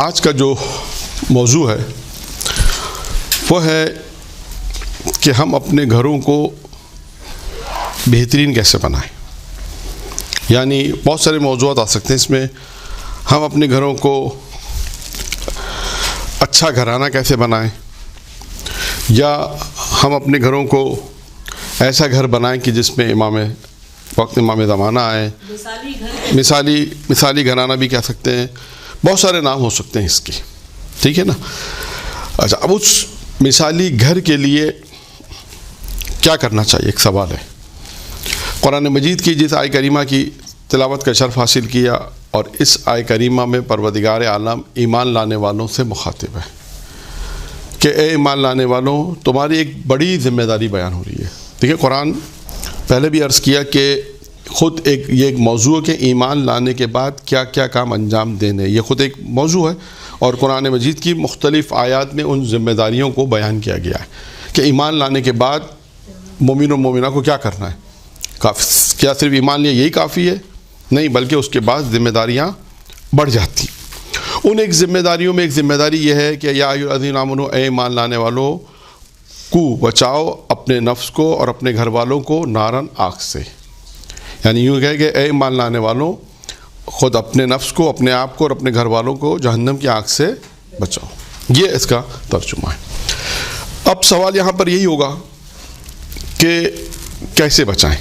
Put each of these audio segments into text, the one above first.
آج کا جو موضوع ہے وہ ہے کہ ہم اپنے گھروں کو بہترین کیسے بنائیں. یعنی بہت سارے موضوعات آ سکتے ہیں اس میں. ہم اپنے گھروں کو اچھا گھرانہ کیسے بنائیں، یا ہم اپنے گھروں کو ایسا گھر بنائیں کہ جس میں امام زمانہ آئے. مثالی گھرانہ بھی کہہ سکتے ہیں. بہت سارے نام ہو سکتے ہیں اس کے، ٹھیک ہے نا. اچھا، اب اس مثالی گھر کے لیے کیا کرنا چاہیے، ایک سوال ہے. قرآن مجید کی جس آیہ کریمہ کی تلاوت کا شرف حاصل کیا، اور اس آیہ کریمہ میں پروردگار عالم ایمان لانے والوں سے مخاطب ہے کہ اے ایمان لانے والوں، تمہاری ایک بڑی ذمہ داری بیان ہو رہی ہے. دیکھیں، قرآن پہلے بھی عرض کیا کہ خود یہ ایک موضوع ہے کہ ایمان لانے کے بعد کیا کیا کام انجام دینے. یہ خود ایک موضوع ہے، اور قرآن مجید کی مختلف آیات میں ان ذمہ داریوں کو بیان کیا گیا ہے کہ ایمان لانے کے بعد مومن و مومنہ کو کیا کرنا ہے. کیا صرف ایمان لیا یہی کافی ہے؟ نہیں، بلکہ اس کے بعد ذمہ داریاں بڑھ جاتی. ان ایک ذمہ داریوں میں ایک ذمہ داری یہ ہے کہ یا ایھا الذین آمنوا، اے ایمان لانے والوں کو بچاؤ اپنے نفس کو اور اپنے گھر والوں کو نارن، آگ سے. یعنی یوں کہے کہ اے ایمان لانے والوں، خود اپنے نفس کو، اپنے آپ کو اور اپنے گھر والوں کو جہنم کی آگ سے بچاؤ. یہ اس کا ترجمہ ہے. اب سوال یہاں پر یہی ہوگا کہ کیسے بچائیں.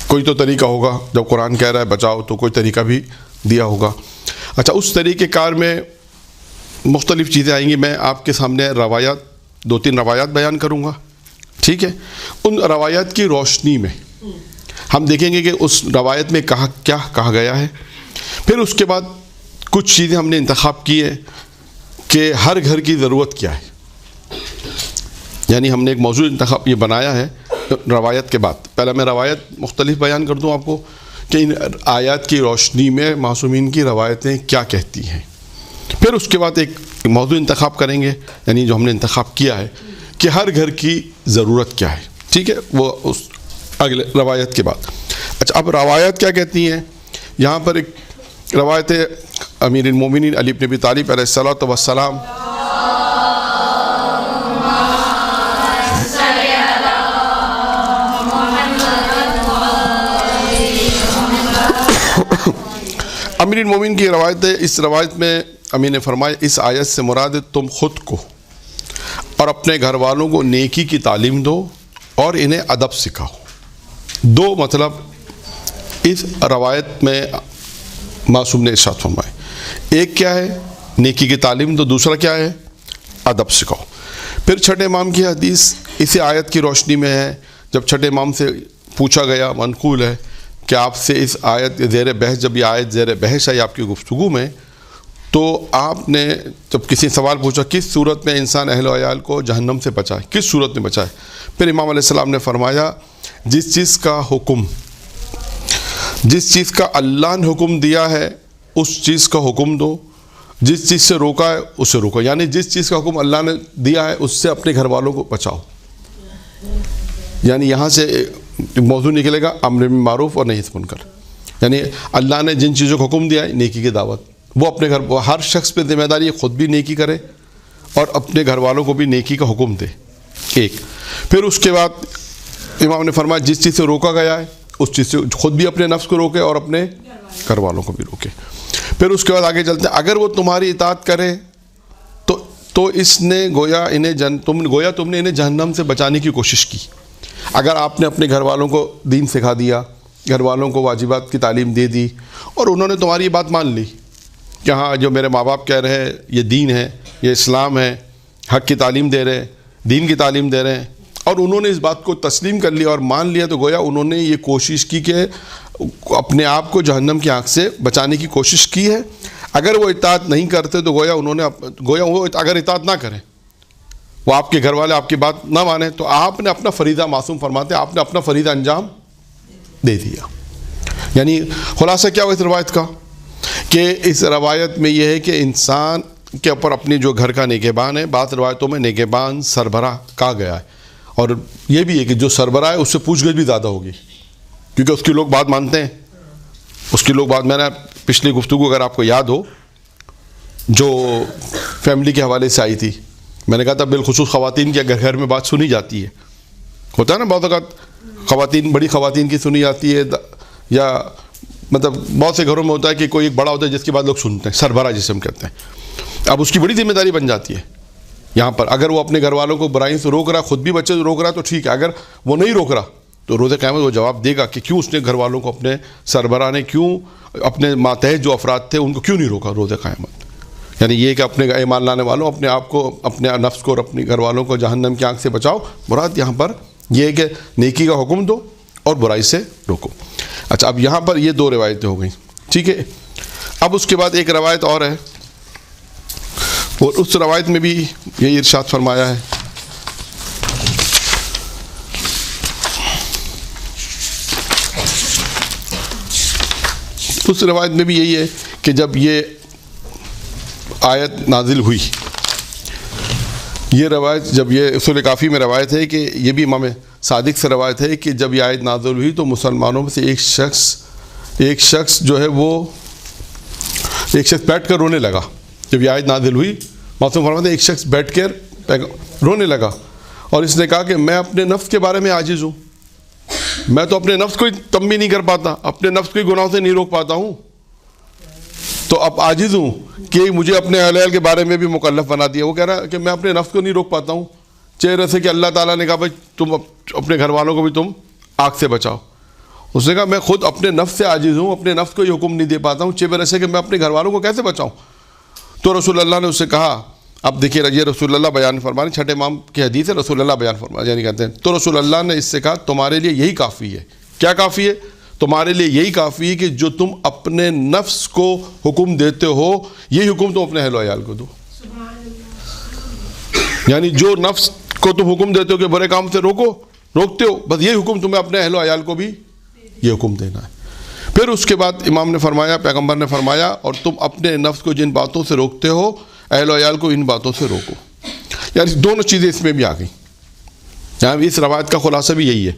کوئی تو طریقہ ہوگا، جب قرآن کہہ رہا ہے بچاؤ تو کوئی طریقہ بھی دیا ہوگا. اچھا، اس طریقہ کار میں مختلف چیزیں آئیں گی. میں آپ کے سامنے دو تین روایات بیان کروں گا، ٹھیک ہے. ان روایات کی روشنی میں ہم دیکھیں گے کہ اس روایت میں کیا کہا گیا ہے. پھر اس کے بعد کچھ چیزیں ہم نے انتخاب کی ہے کہ ہر گھر کی ضرورت کیا ہے. یعنی ہم نے ایک موضوع انتخاب یہ بنایا ہے روایت کے بعد. پہلا میں روایت مختلف بیان کر دوں آپ کو کہ ان آیات کی روشنی میں معصومین کی روایتیں کیا کہتی ہیں. پھر اس کے بعد ایک موضوع انتخاب کریں گے، یعنی جو ہم نے انتخاب کیا ہے کہ ہر گھر کی ضرورت کیا ہے، ٹھیک ہے، وہ اس اگلے روایت کے بعد. اچھا، اب روایت کیا کہتی ہیں. یہاں پر ایک روایت ہے امیر المومنین علی بن ابی طالب علیہ الصلوۃ والسلام امیر المومنین کی روایت ہے. اس روایت میں امیر نے فرمایا، اس آیت سے مراد ہے تم خود کو اور اپنے گھر والوں کو نیکی کی تعلیم دو اور انہیں ادب سکھاؤ. دو مطلب اس روایت میں معصوم نے ارشاد فرمائے. ایک کیا ہے؟ نیکی کی تعلیم دو. دوسرا کیا ہے؟ ادب سکھاؤ. پھر چھٹے امام کی حدیث اسی آیت کی روشنی میں ہے. جب چھٹے امام سے پوچھا گیا، منقول ہے کہ آپ سے اس آیت زیر بحث، جب یہ آیت زیر بحث آئی آپ کی گفتگو میں، تو آپ نے جب کسی سوال پوچھا کس صورت میں انسان اہل و عیال کو جہنم سے بچائے، کس صورت میں بچائے، پھر امام علیہ السلام نے فرمایا جس چیز کا اللہ نے حکم دیا ہے اس چیز کا حکم دو، جس چیز سے روکا ہے اس سے روکو. یعنی جس چیز کا حکم اللہ نے دیا ہے اس سے اپنے گھر والوں کو بچاؤ. یعنی یہاں سے موضوع نکلے گا امر بالمعروف اور نہی عن المنکر. یعنی اللہ نے جن چیزوں کو حکم دیا ہے نیکی کی دعوت، وہ اپنے گھر، ہر شخص پہ ذمہ داری خود بھی نیکی کرے اور اپنے گھر والوں کو بھی نیکی کا حکم دے. ایک. پھر اس کے بعد امام نے فرمایا جس چیز سے روکا گیا ہے اس چیز سے خود بھی اپنے نفس کو روکے اور اپنے گھر والوں کو بھی روکے. پھر اس کے بعد آگے چلتے ہیں، اگر وہ تمہاری اطاعت کرے تو اس نے گویا تم نے انہیں جہنم سے بچانے کی کوشش کی. اگر آپ نے اپنے گھر والوں کو دین سکھا دیا، گھر والوں کو واجبات کی تعلیم دے دی، اور انہوں نے تمہاری یہ بات مان لی کہ ہاں جو میرے ماں باپ کہہ رہے ہیں یہ دین ہے، یہ اسلام ہے، حق کی تعلیم دے رہے ہیں، دین کی تعلیم دے رہے ہیں، اور انہوں نے اس بات کو تسلیم کر لیا اور مان لیا، تو گویا انہوں نے یہ کوشش کی کہ اپنے آپ کو جہنم کی آنکھ سے بچانے کی کوشش کی ہے. اگر وہ اطاعت نہیں کرتے تو گویا وہ اگر اطاعت نہ کریں، وہ آپ کے گھر والے آپ کی بات نہ مانیں، تو آپ نے اپنا فریضہ، معصوم فرماتے ہیں آپ نے اپنا فریضہ انجام دے دیا. یعنی خلاصہ کیا ہوا اس روایت کا کہ اس روایت میں یہ ہے کہ انسان کے اوپر اپنی جو گھر کا نگہبان ہے، بعض روایتوں میں نگہبان سربراہ کہا گیا ہے، اور یہ بھی ہے کہ جو سربراہ ہے اس سے پوچھ گچھ بھی زیادہ ہوگی کیونکہ اس کی لوگ بات مانتے ہیں. اس کی لوگ بات، میں نے پچھلی گفتگو اگر آپ کو یاد ہو جو فیملی کے حوالے سے آئی تھی. میں نے کہا تھا بالخصوص خواتین کی اگر گھر میں بات سنی جاتی ہے, ہوتا ہے نا بعض اوقات خواتین, بڑی خواتین کی سنی جاتی ہے, یا مطلب بہت سے گھروں میں ہوتا ہے کہ کوئی ایک بڑا ہوتا ہے جس کی بات لوگ سنتے ہیں, سربراہ جسے ہم کہتے ہیں. اب اس کی بڑی ذمہ داری بن جاتی ہے یہاں پر. اگر وہ اپنے گھر والوں کو برائی سے روک رہا, خود بھی بچے سے روک رہا تو ٹھیک ہے, اگر وہ نہیں روک رہا تو روز قیامت وہ جواب دے گا کہ کیوں اس نے گھر والوں کو, اپنے سربراہ نے کیوں اپنے ماتحت جو افراد تھے ان کو کیوں نہیں روکا روز قیامت. یعنی یہ کہ اپنے ایمان لانے والوں اپنے آپ کو, اپنے نفس کو اور اپنے گھر والوں کو جہنم کی آنکھ سے بچاؤ. مراد یہاں پر یہ ہے کہ نیکی کا حکم دو اور برائی سے روکو. اچھا, اب یہاں پر یہ دو روایتیں ہو گئیں, ٹھیک ہے. اب اس کے بعد ایک روایت اور ہے, اور اس روایت میں بھی یہی ارشاد فرمایا ہے. اس روایت میں بھی یہی ہے کہ جب یہ آیت نازل ہوئی, یہ روایت جب یہ اصول کافی میں روایت ہے کہ یہ بھی امام صادق سے روایت ہے کہ جب یہ آیت نازل ہوئی تو مسلمانوں میں سے ایک شخص جو ہے وہ بیٹھ کر رونے لگا. جب یہ آیت نازل ہوئی معصوم فرماتے ہیں ایک شخص بیٹھ کر رونے لگا, اور اس نے کہا کہ میں اپنے نفس کے بارے میں عاجز ہوں, میں تو اپنے نفس کو ہی تنبیہ نہیں کر پاتا, اپنے نفس کو ہی گناہوں سے نہیں روک پاتا ہوں, تو اب عاجز ہوں کہ مجھے اپنے اہل عیال کے بارے میں بھی مکلف بنا دیا. وہ کہہ رہا ہے کہ میں اپنے نفس کو نہیں روک پاتا ہوں, چہرے سے کہ اللہ تعالیٰ نے کہا بھائی تم اپنے گھر والوں کو بھی تم آگ سے بچاؤ. اس نے کہا میں خود اپنے نفس سے عاجز ہوں, اپنے نفس کو یہ حکم نہیں دے پاتا ہوں, چہرے سے کہ میں اپنے گھر والوں کو کیسے بچاؤں. تو رسول اللہ نے اس سے کہا, اب دیکھیے یہ رسول اللہ بیان فرمانے, چھٹے امام کی حدیث ہے, رسول اللہ بیان فرمانے یعنی کہتے ہیں, تو رسول اللہ نے اس سے کہا تمہارے لیے یہی کافی ہے. کیا کافی ہے؟ تمہارے لیے یہی کافی ہے کہ جو تم اپنے نفس کو حکم دیتے ہو یہی حکم تم اپنے اہل و عیال کو دو. یعنی جو نفس کو تم حکم دیتے ہو کہ برے کام سے روکتے ہو, بس یہی حکم تمہیں اپنے اہل و عیال کو بھی یہ حکم دینا ہے. پھر اس کے بعد امام نے فرمایا, پیغمبر نے فرمایا, اور تم اپنے نفس کو جن باتوں سے روکتے ہو اہل و عیال کو ان باتوں سے روکو. یعنی دونوں چیزیں اس میں بھی آ گئیں. یہاں اس روایت کا خلاصہ بھی یہی ہے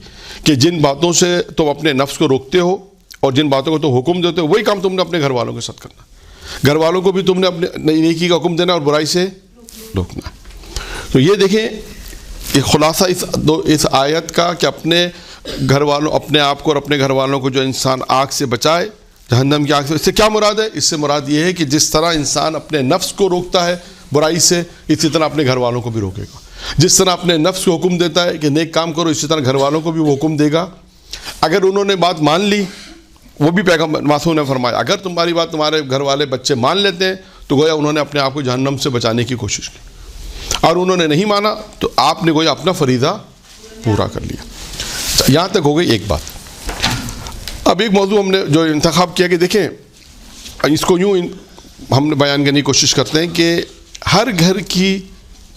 کہ جن باتوں سے تم اپنے نفس کو روکتے ہو اور جن باتوں کو تم حکم دیتے ہو وہی کام تم نے اپنے گھر والوں کے ساتھ کرنا. گھر والوں کو بھی تم نے اپنے نیکی کا حکم دینا اور برائی سے روکنا. تو یہ دیکھیں یہ خلاصہ اس آیت کا کہ اپنے گھر والوں, اپنے آپ کو اور اپنے گھر والوں کو جو انسان آگ سے بچائے, جہنم کی آگ سے. اس سے کیا مراد ہے؟ اس سے مراد یہ ہے کہ جس طرح انسان اپنے نفس کو روکتا ہے برائی سے, اسی طرح اپنے گھر والوں کو بھی روکے گا. جس طرح اپنے نفس کو حکم دیتا ہے کہ نیک کام کرو, اسی طرح گھر والوں کو بھی وہ حکم دے گا. اگر انہوں نے بات مان لی, وہ بھی پیغمبر معصوم نے فرمایا اگر تمہاری بات تمہارے گھر والے بچے مان لیتے ہیں تو گویا انہوں نے اپنے آپ کو جہنم سے بچانے کی کوشش کی, اور انہوں نے نہیں مانا تو آپ نے گویا اپنا فریضہ پورا کر لیا. یہاں تک ہو گئی ایک بات. اب ایک موضوع ہم نے جو انتخاب کیا کہ دیکھیں اس کو یوں ہم نے بیان کرنے کی کوشش کرتے ہیں کہ ہر گھر کی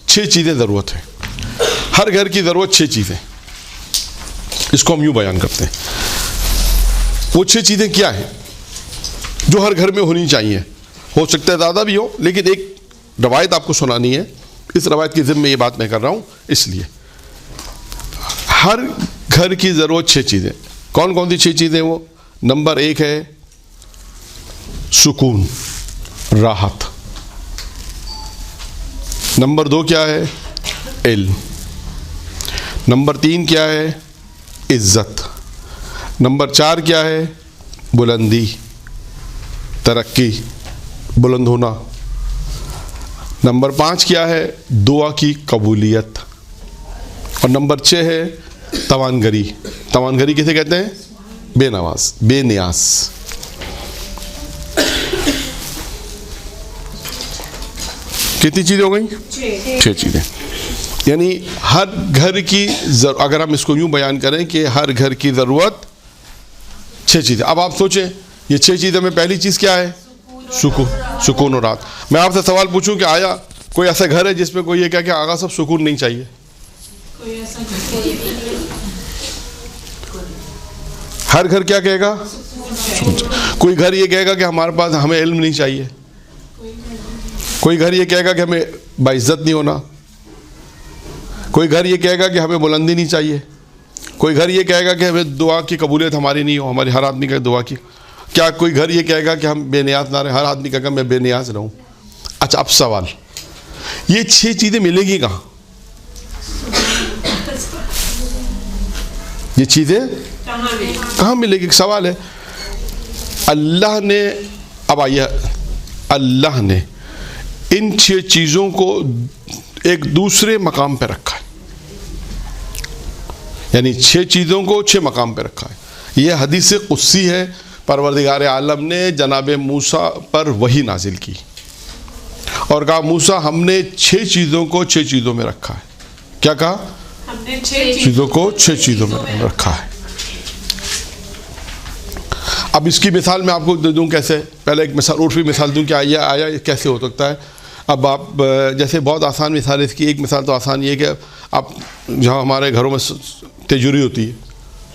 6 چیزیں ضرورت ہیں. ہر گھر کی ضرورت 6 چیزیں, اس کو ہم یوں بیان کرتے ہیں. وہ 6 چیزیں کیا ہیں جو ہر گھر میں ہونی چاہیے؟ ہو سکتا ہے زیادہ بھی ہو, لیکن ایک روایت آپ کو سنانی ہے. اس روایت کی ذمہ میں یہ بات میں کر رہا ہوں اس لیے. ہر گھر کی ضرورت 6 چیزیں. کون کون سی 6 چیزیں؟ وہ نمبر 1 ہے سکون, راحت. نمبر 2 کیا ہے؟ علم. نمبر 3 کیا ہے؟ عزت. نمبر 4 کیا ہے؟ بلندی, ترقی, بلند ہونا. نمبر 5 کیا ہے؟ دعا کی قبولیت. اور نمبر 6 ہے توانگری. توانگری کسے کہتے ہیں؟ بے نواز, بے نیاز. کتنی چیزیں ہو گئیں؟ 6 چیزیں. یعنی ہر گھر کی اگر ہم اس کو یوں بیان کریں کہ ہر گھر کی ضرورت 6 چیزیں. اب آپ سوچیں یہ 6 چیزیں میں پہلی چیز کیا ہے؟ سکون و راحت. میں آپ سے سوال پوچھوں کہ آیا کوئی ایسا گھر ہے جس میں کوئی یہ کہا کہ آغا صاحب سکون نہیں چاہیے؟ ہر گھر کیا کہے گا؟ کوئی گھر یہ کہے گا کہ ہمارے پاس ہمیں علم نہیں چاہیے. کوئی گھر یہ کہے گا کہ ہمیں باعزت نہیں ہونا. کوئی گھر یہ کہے گا کہ ہمیں بلندی نہیں چاہیے. کوئی گھر یہ کہے گا کہ ہمیں دعا کی قبولیت ہماری نہیں ہو, ہماری ہر آدمی کا دعا کی. کیا کوئی گھر یہ کہے گا کہ ہم بے نیاز نہ رہیں؟ ہر آدمی کہے گا میں بے نیاز رہوں. اچھا اب سوال, یہ 6 چیزیں ملیں گی کہاں؟ یہ چیزیں کہاں ملے گی؟ سوال ہے. اللہ نے, اب آئیے, اللہ نے ان 6 چیزوں کو ایک دوسرے مقام پہ رکھا ہے, یعنی 6 چیزوں کو 6 مقام پہ رکھا ہے. یہ حدیث قدسی ہے, پروردگار عالم نے جناب موسیٰ پر وحی نازل کی اور کہا موسیٰ ہم نے 6 چیزوں کو 6 چیزوں میں رکھا ہے. کیا کہا؟ ہم نے 6 چیزوں کو 6 چیزوں میں رکھا ہے. اب اس کی مثال میں آپ کو دے دوں کیسے. پہلے ایک مثال, عرفی مثال دوں کہ آیا کیسے ہو سکتا ہے. اب آپ جیسے بہت آسان مثال ہے اس کی. ایک مثال تو آسان یہ ہے کہ آپ جہاں ہمارے گھروں میں تجوری ہوتی ہے,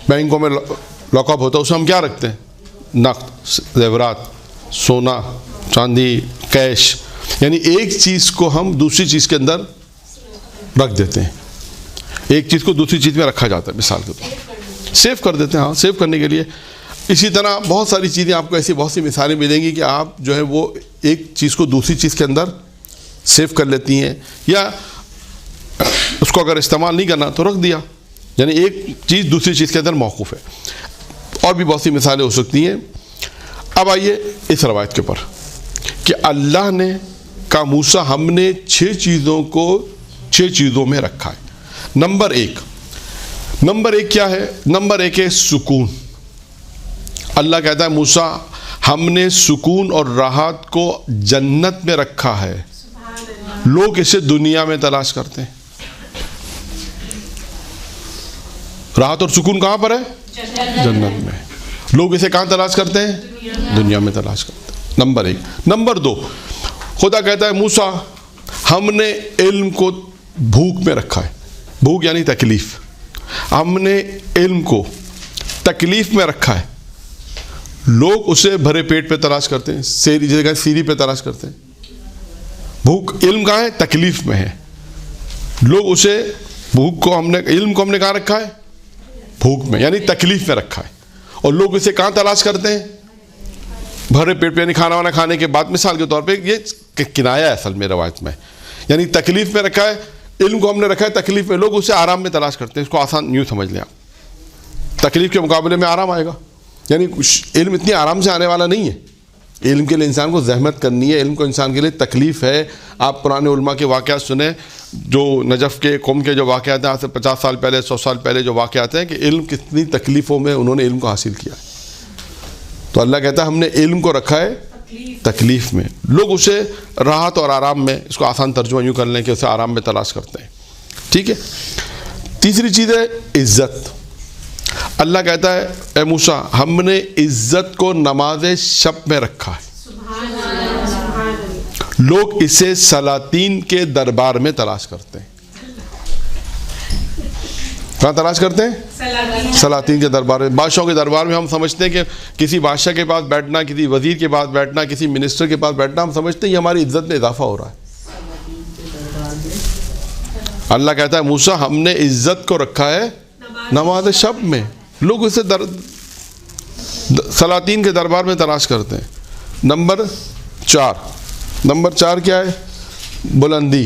بینکوں میں لاک اپ ہوتا ہے, اس میں ہم کیا رکھتے ہیں؟ نقد, زیورات, سونا, چاندی, کیش. یعنی ایک چیز کو ہم دوسری چیز کے اندر رکھ دیتے ہیں. ایک چیز کو دوسری چیز میں رکھا جاتا ہے, مثال کے طور پر سیو کر دیتے ہیں. ہاں, سیو کرنے کے لیے. اسی طرح بہت ساری چیزیں آپ کو ایسی بہت سی مثالیں ملیں گی کہ آپ جو ہے وہ ایک چیز کو دوسری چیز کے اندر سیو کر لیتی ہیں, یا اس کو اگر استعمال نہیں کرنا تو رکھ دیا, یعنی ایک چیز دوسری چیز کے اندر موقوف ہے. اور بھی بہت سی مثالیں ہو سکتی ہیں. اب آئیے اس روایت کے اوپر کہ اللہ نے کہا موسیٰ ہم نے 6 چیزوں کو 6 چیزوں میں رکھا ہے. نمبر ایک کیا ہے؟ نمبر 1 ہے سکون. اللہ کہتا ہے موسیٰ ہم نے سکون اور راحت کو جنت میں رکھا ہے. لوگ اسے دنیا میں تلاش کرتے ہیں. راحت اور سکون کہاں پر ہے؟ جنت میں. لوگ اسے کہاں تلاش کرتے ہیں؟ دنیا میں تلاش کرتے ہیں. نمبر 1. نمبر 2, خدا کہتا ہے موسیٰ ہم نے علم کو بھوک میں رکھا ہے. بھوک یعنی تکلیف. ہم نے علم کو تکلیف میں رکھا ہے. لوگ اسے بھرے پیٹ پہ تلاش کرتے ہیں, سیری پہ تلاش کرتے ہیں. بھوک علم کہاں ہے؟ تکلیف میں ہے. لوگ اسے بھوک کو علم کو ہم نے کہاں رکھا ہے؟ بھوک میں, یعنی تکلیف میں رکھا ہے. اور لوگ اسے کہاں تلاش کرتے ہیں؟ بھرے پیٹ پہ, یعنی کھانا وانا کھانے کے بعد. مثال کے طور پہ یہ کنایا ہے اصل میں روایت میں, یعنی تکلیف میں رکھا ہے. علم کو ہم نے رکھا ہے تکلیف میں. لوگ اسے آرام میں تلاش کرتے ہیں. اس کو آسان یوں سمجھ لیں آپ, تکلیف کے مقابلے میں آرام آئے گا. یعنی علم اتنی آرام سے آنے والا نہیں ہے. علم کے لیے انسان کو زحمت کرنی ہے. علم کو انسان کے لیے تکلیف ہے. آپ پرانے علماء کے واقعات سنیں, جو نجف کے قوم کے جو واقعات ہیں آج سے 50 سال پہلے 100 سال پہلے جو واقعات ہیں, کہ علم کتنی تکلیفوں میں انہوں نے علم کو حاصل کیا ہے. تو اللہ کہتا ہے ہم نے علم کو رکھا ہے تکلیف میں. لوگ اسے راحت اور آرام میں, اس کو آسان ترجمہ یوں کر لیں کہ اسے آرام میں تلاش کرتے ہیں. ٹھیک ہے. تیسری چیز ہے عزت. اللہ کہتا ہے اے موسیٰ ہم نے عزت کو نماز شب میں رکھا ہے. لوگ اسے سلاطین کے دربار میں تلاش کرتے ہیں. کہاں تلاش کرتے ہیں؟ سلاطین کے دربار میں. بادشاہوں کے دربار میں ہم سمجھتے ہیں کہ کسی بادشاہ کے پاس بیٹھنا, کسی وزیر کے پاس بیٹھنا, کسی منسٹر کے پاس بیٹھنا, ہم سمجھتے ہیں یہ ہماری عزت میں اضافہ ہو رہا ہے. اللہ کہتا ہے موسیٰ ہم نے عزت کو رکھا ہے نماز شب میں. لوگ اسے سلاطین کے دربار میں تلاش کرتے ہیں. نمبر 4 کیا ہے؟ بلندی.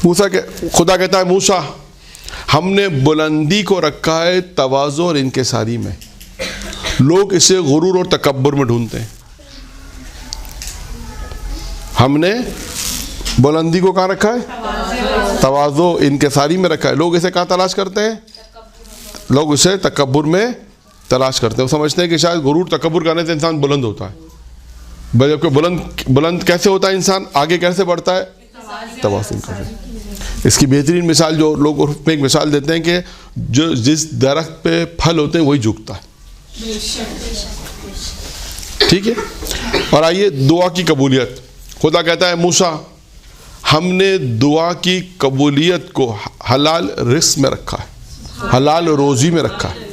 خدا کہتا ہے موسیٰ ہم نے بلندی کو رکھا ہے تواضع اور انکساری میں. لوگ اسے غرور اور تکبر میں ڈھونڈتے ہیں. ہم نے بلندی کو کہاں رکھا ہے؟ تواضع انکساری میں رکھا ہے. لوگ اسے کہاں تلاش کرتے ہیں؟ لوگ اسے تکبر میں تلاش کرتے ہیں. وہ سمجھتے ہیں کہ شاید غرور تکبر کرنے سے انسان بلند ہوتا ہے. جبکہ بلند کیسے ہوتا ہے انسان, آگے کیسے بڑھتا ہے؟ تواضع کرتے ہیں. اس کی بہترین مثال جو لوگ ایک مثال دیتے ہیں کہ جو جس درخت پہ پھل ہوتے ہیں وہی جھکتا ہے. ٹھیک ہے. اور آئیے دعا کی قبولیت. خدا کہتا ہے موسیٰ ہم نے دعا کی قبولیت کو حلال رزق میں رکھا ہے, حلال روزی میں رکھا ہے.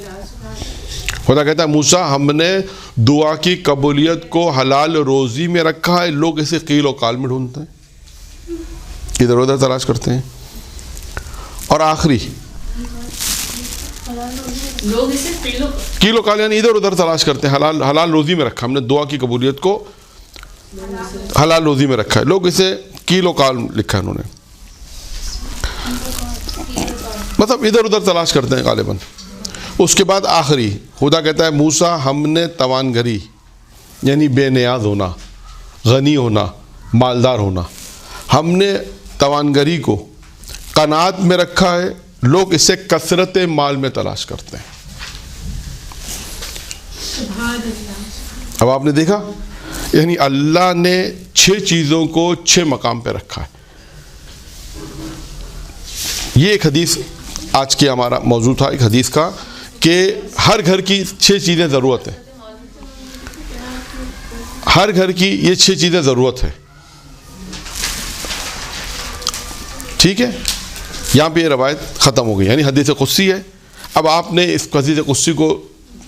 خدا کہتا ہے موسیٰ ہم نے دعا کی قبولیت کو حلال روزی میں رکھا ہے. لوگ اسے قیل و قال میں ڈھونڈتے ہیں, ادھر ادھر تلاش کرتے ہیں. اور آخری قیل و قال یعنی ادھر ادھر تلاش کرتے ہیں. حلال روزی میں رکھا. ہم نے دعا کی قبولیت کو حلال روزی میں رکھا ہے. لوگ اسے کیلو کال لکھا ہے انہوں نے, مطلب ادھر ادھر تلاش کرتے ہیں غالباً. اس کے بعد آخری خدا کہتا ہے موسیٰ ہم نے توانگری یعنی بے نیاز ہونا, غنی ہونا, مالدار ہونا, ہم نے توانگری کو قناعت میں رکھا ہے. لوگ اسے کثرت مال میں تلاش کرتے ہیں. اب آپ نے دیکھا یعنی اللہ نے 6 چیزوں کو 6 مقام پہ رکھا ہے. یہ ایک حدیث آج کے ہمارا موضوع تھا, ایک حدیث کا, کہ ہر گھر کی 6 چیزیں ضرورت ہے. ہر گھر کی یہ 6 چیزیں ضرورت ہے. ٹھیک ہے, یہاں پہ یہ روایت ختم ہو گئی, یعنی حدیث قدسی ہے. اب آپ نے اس حدیث قدسی کو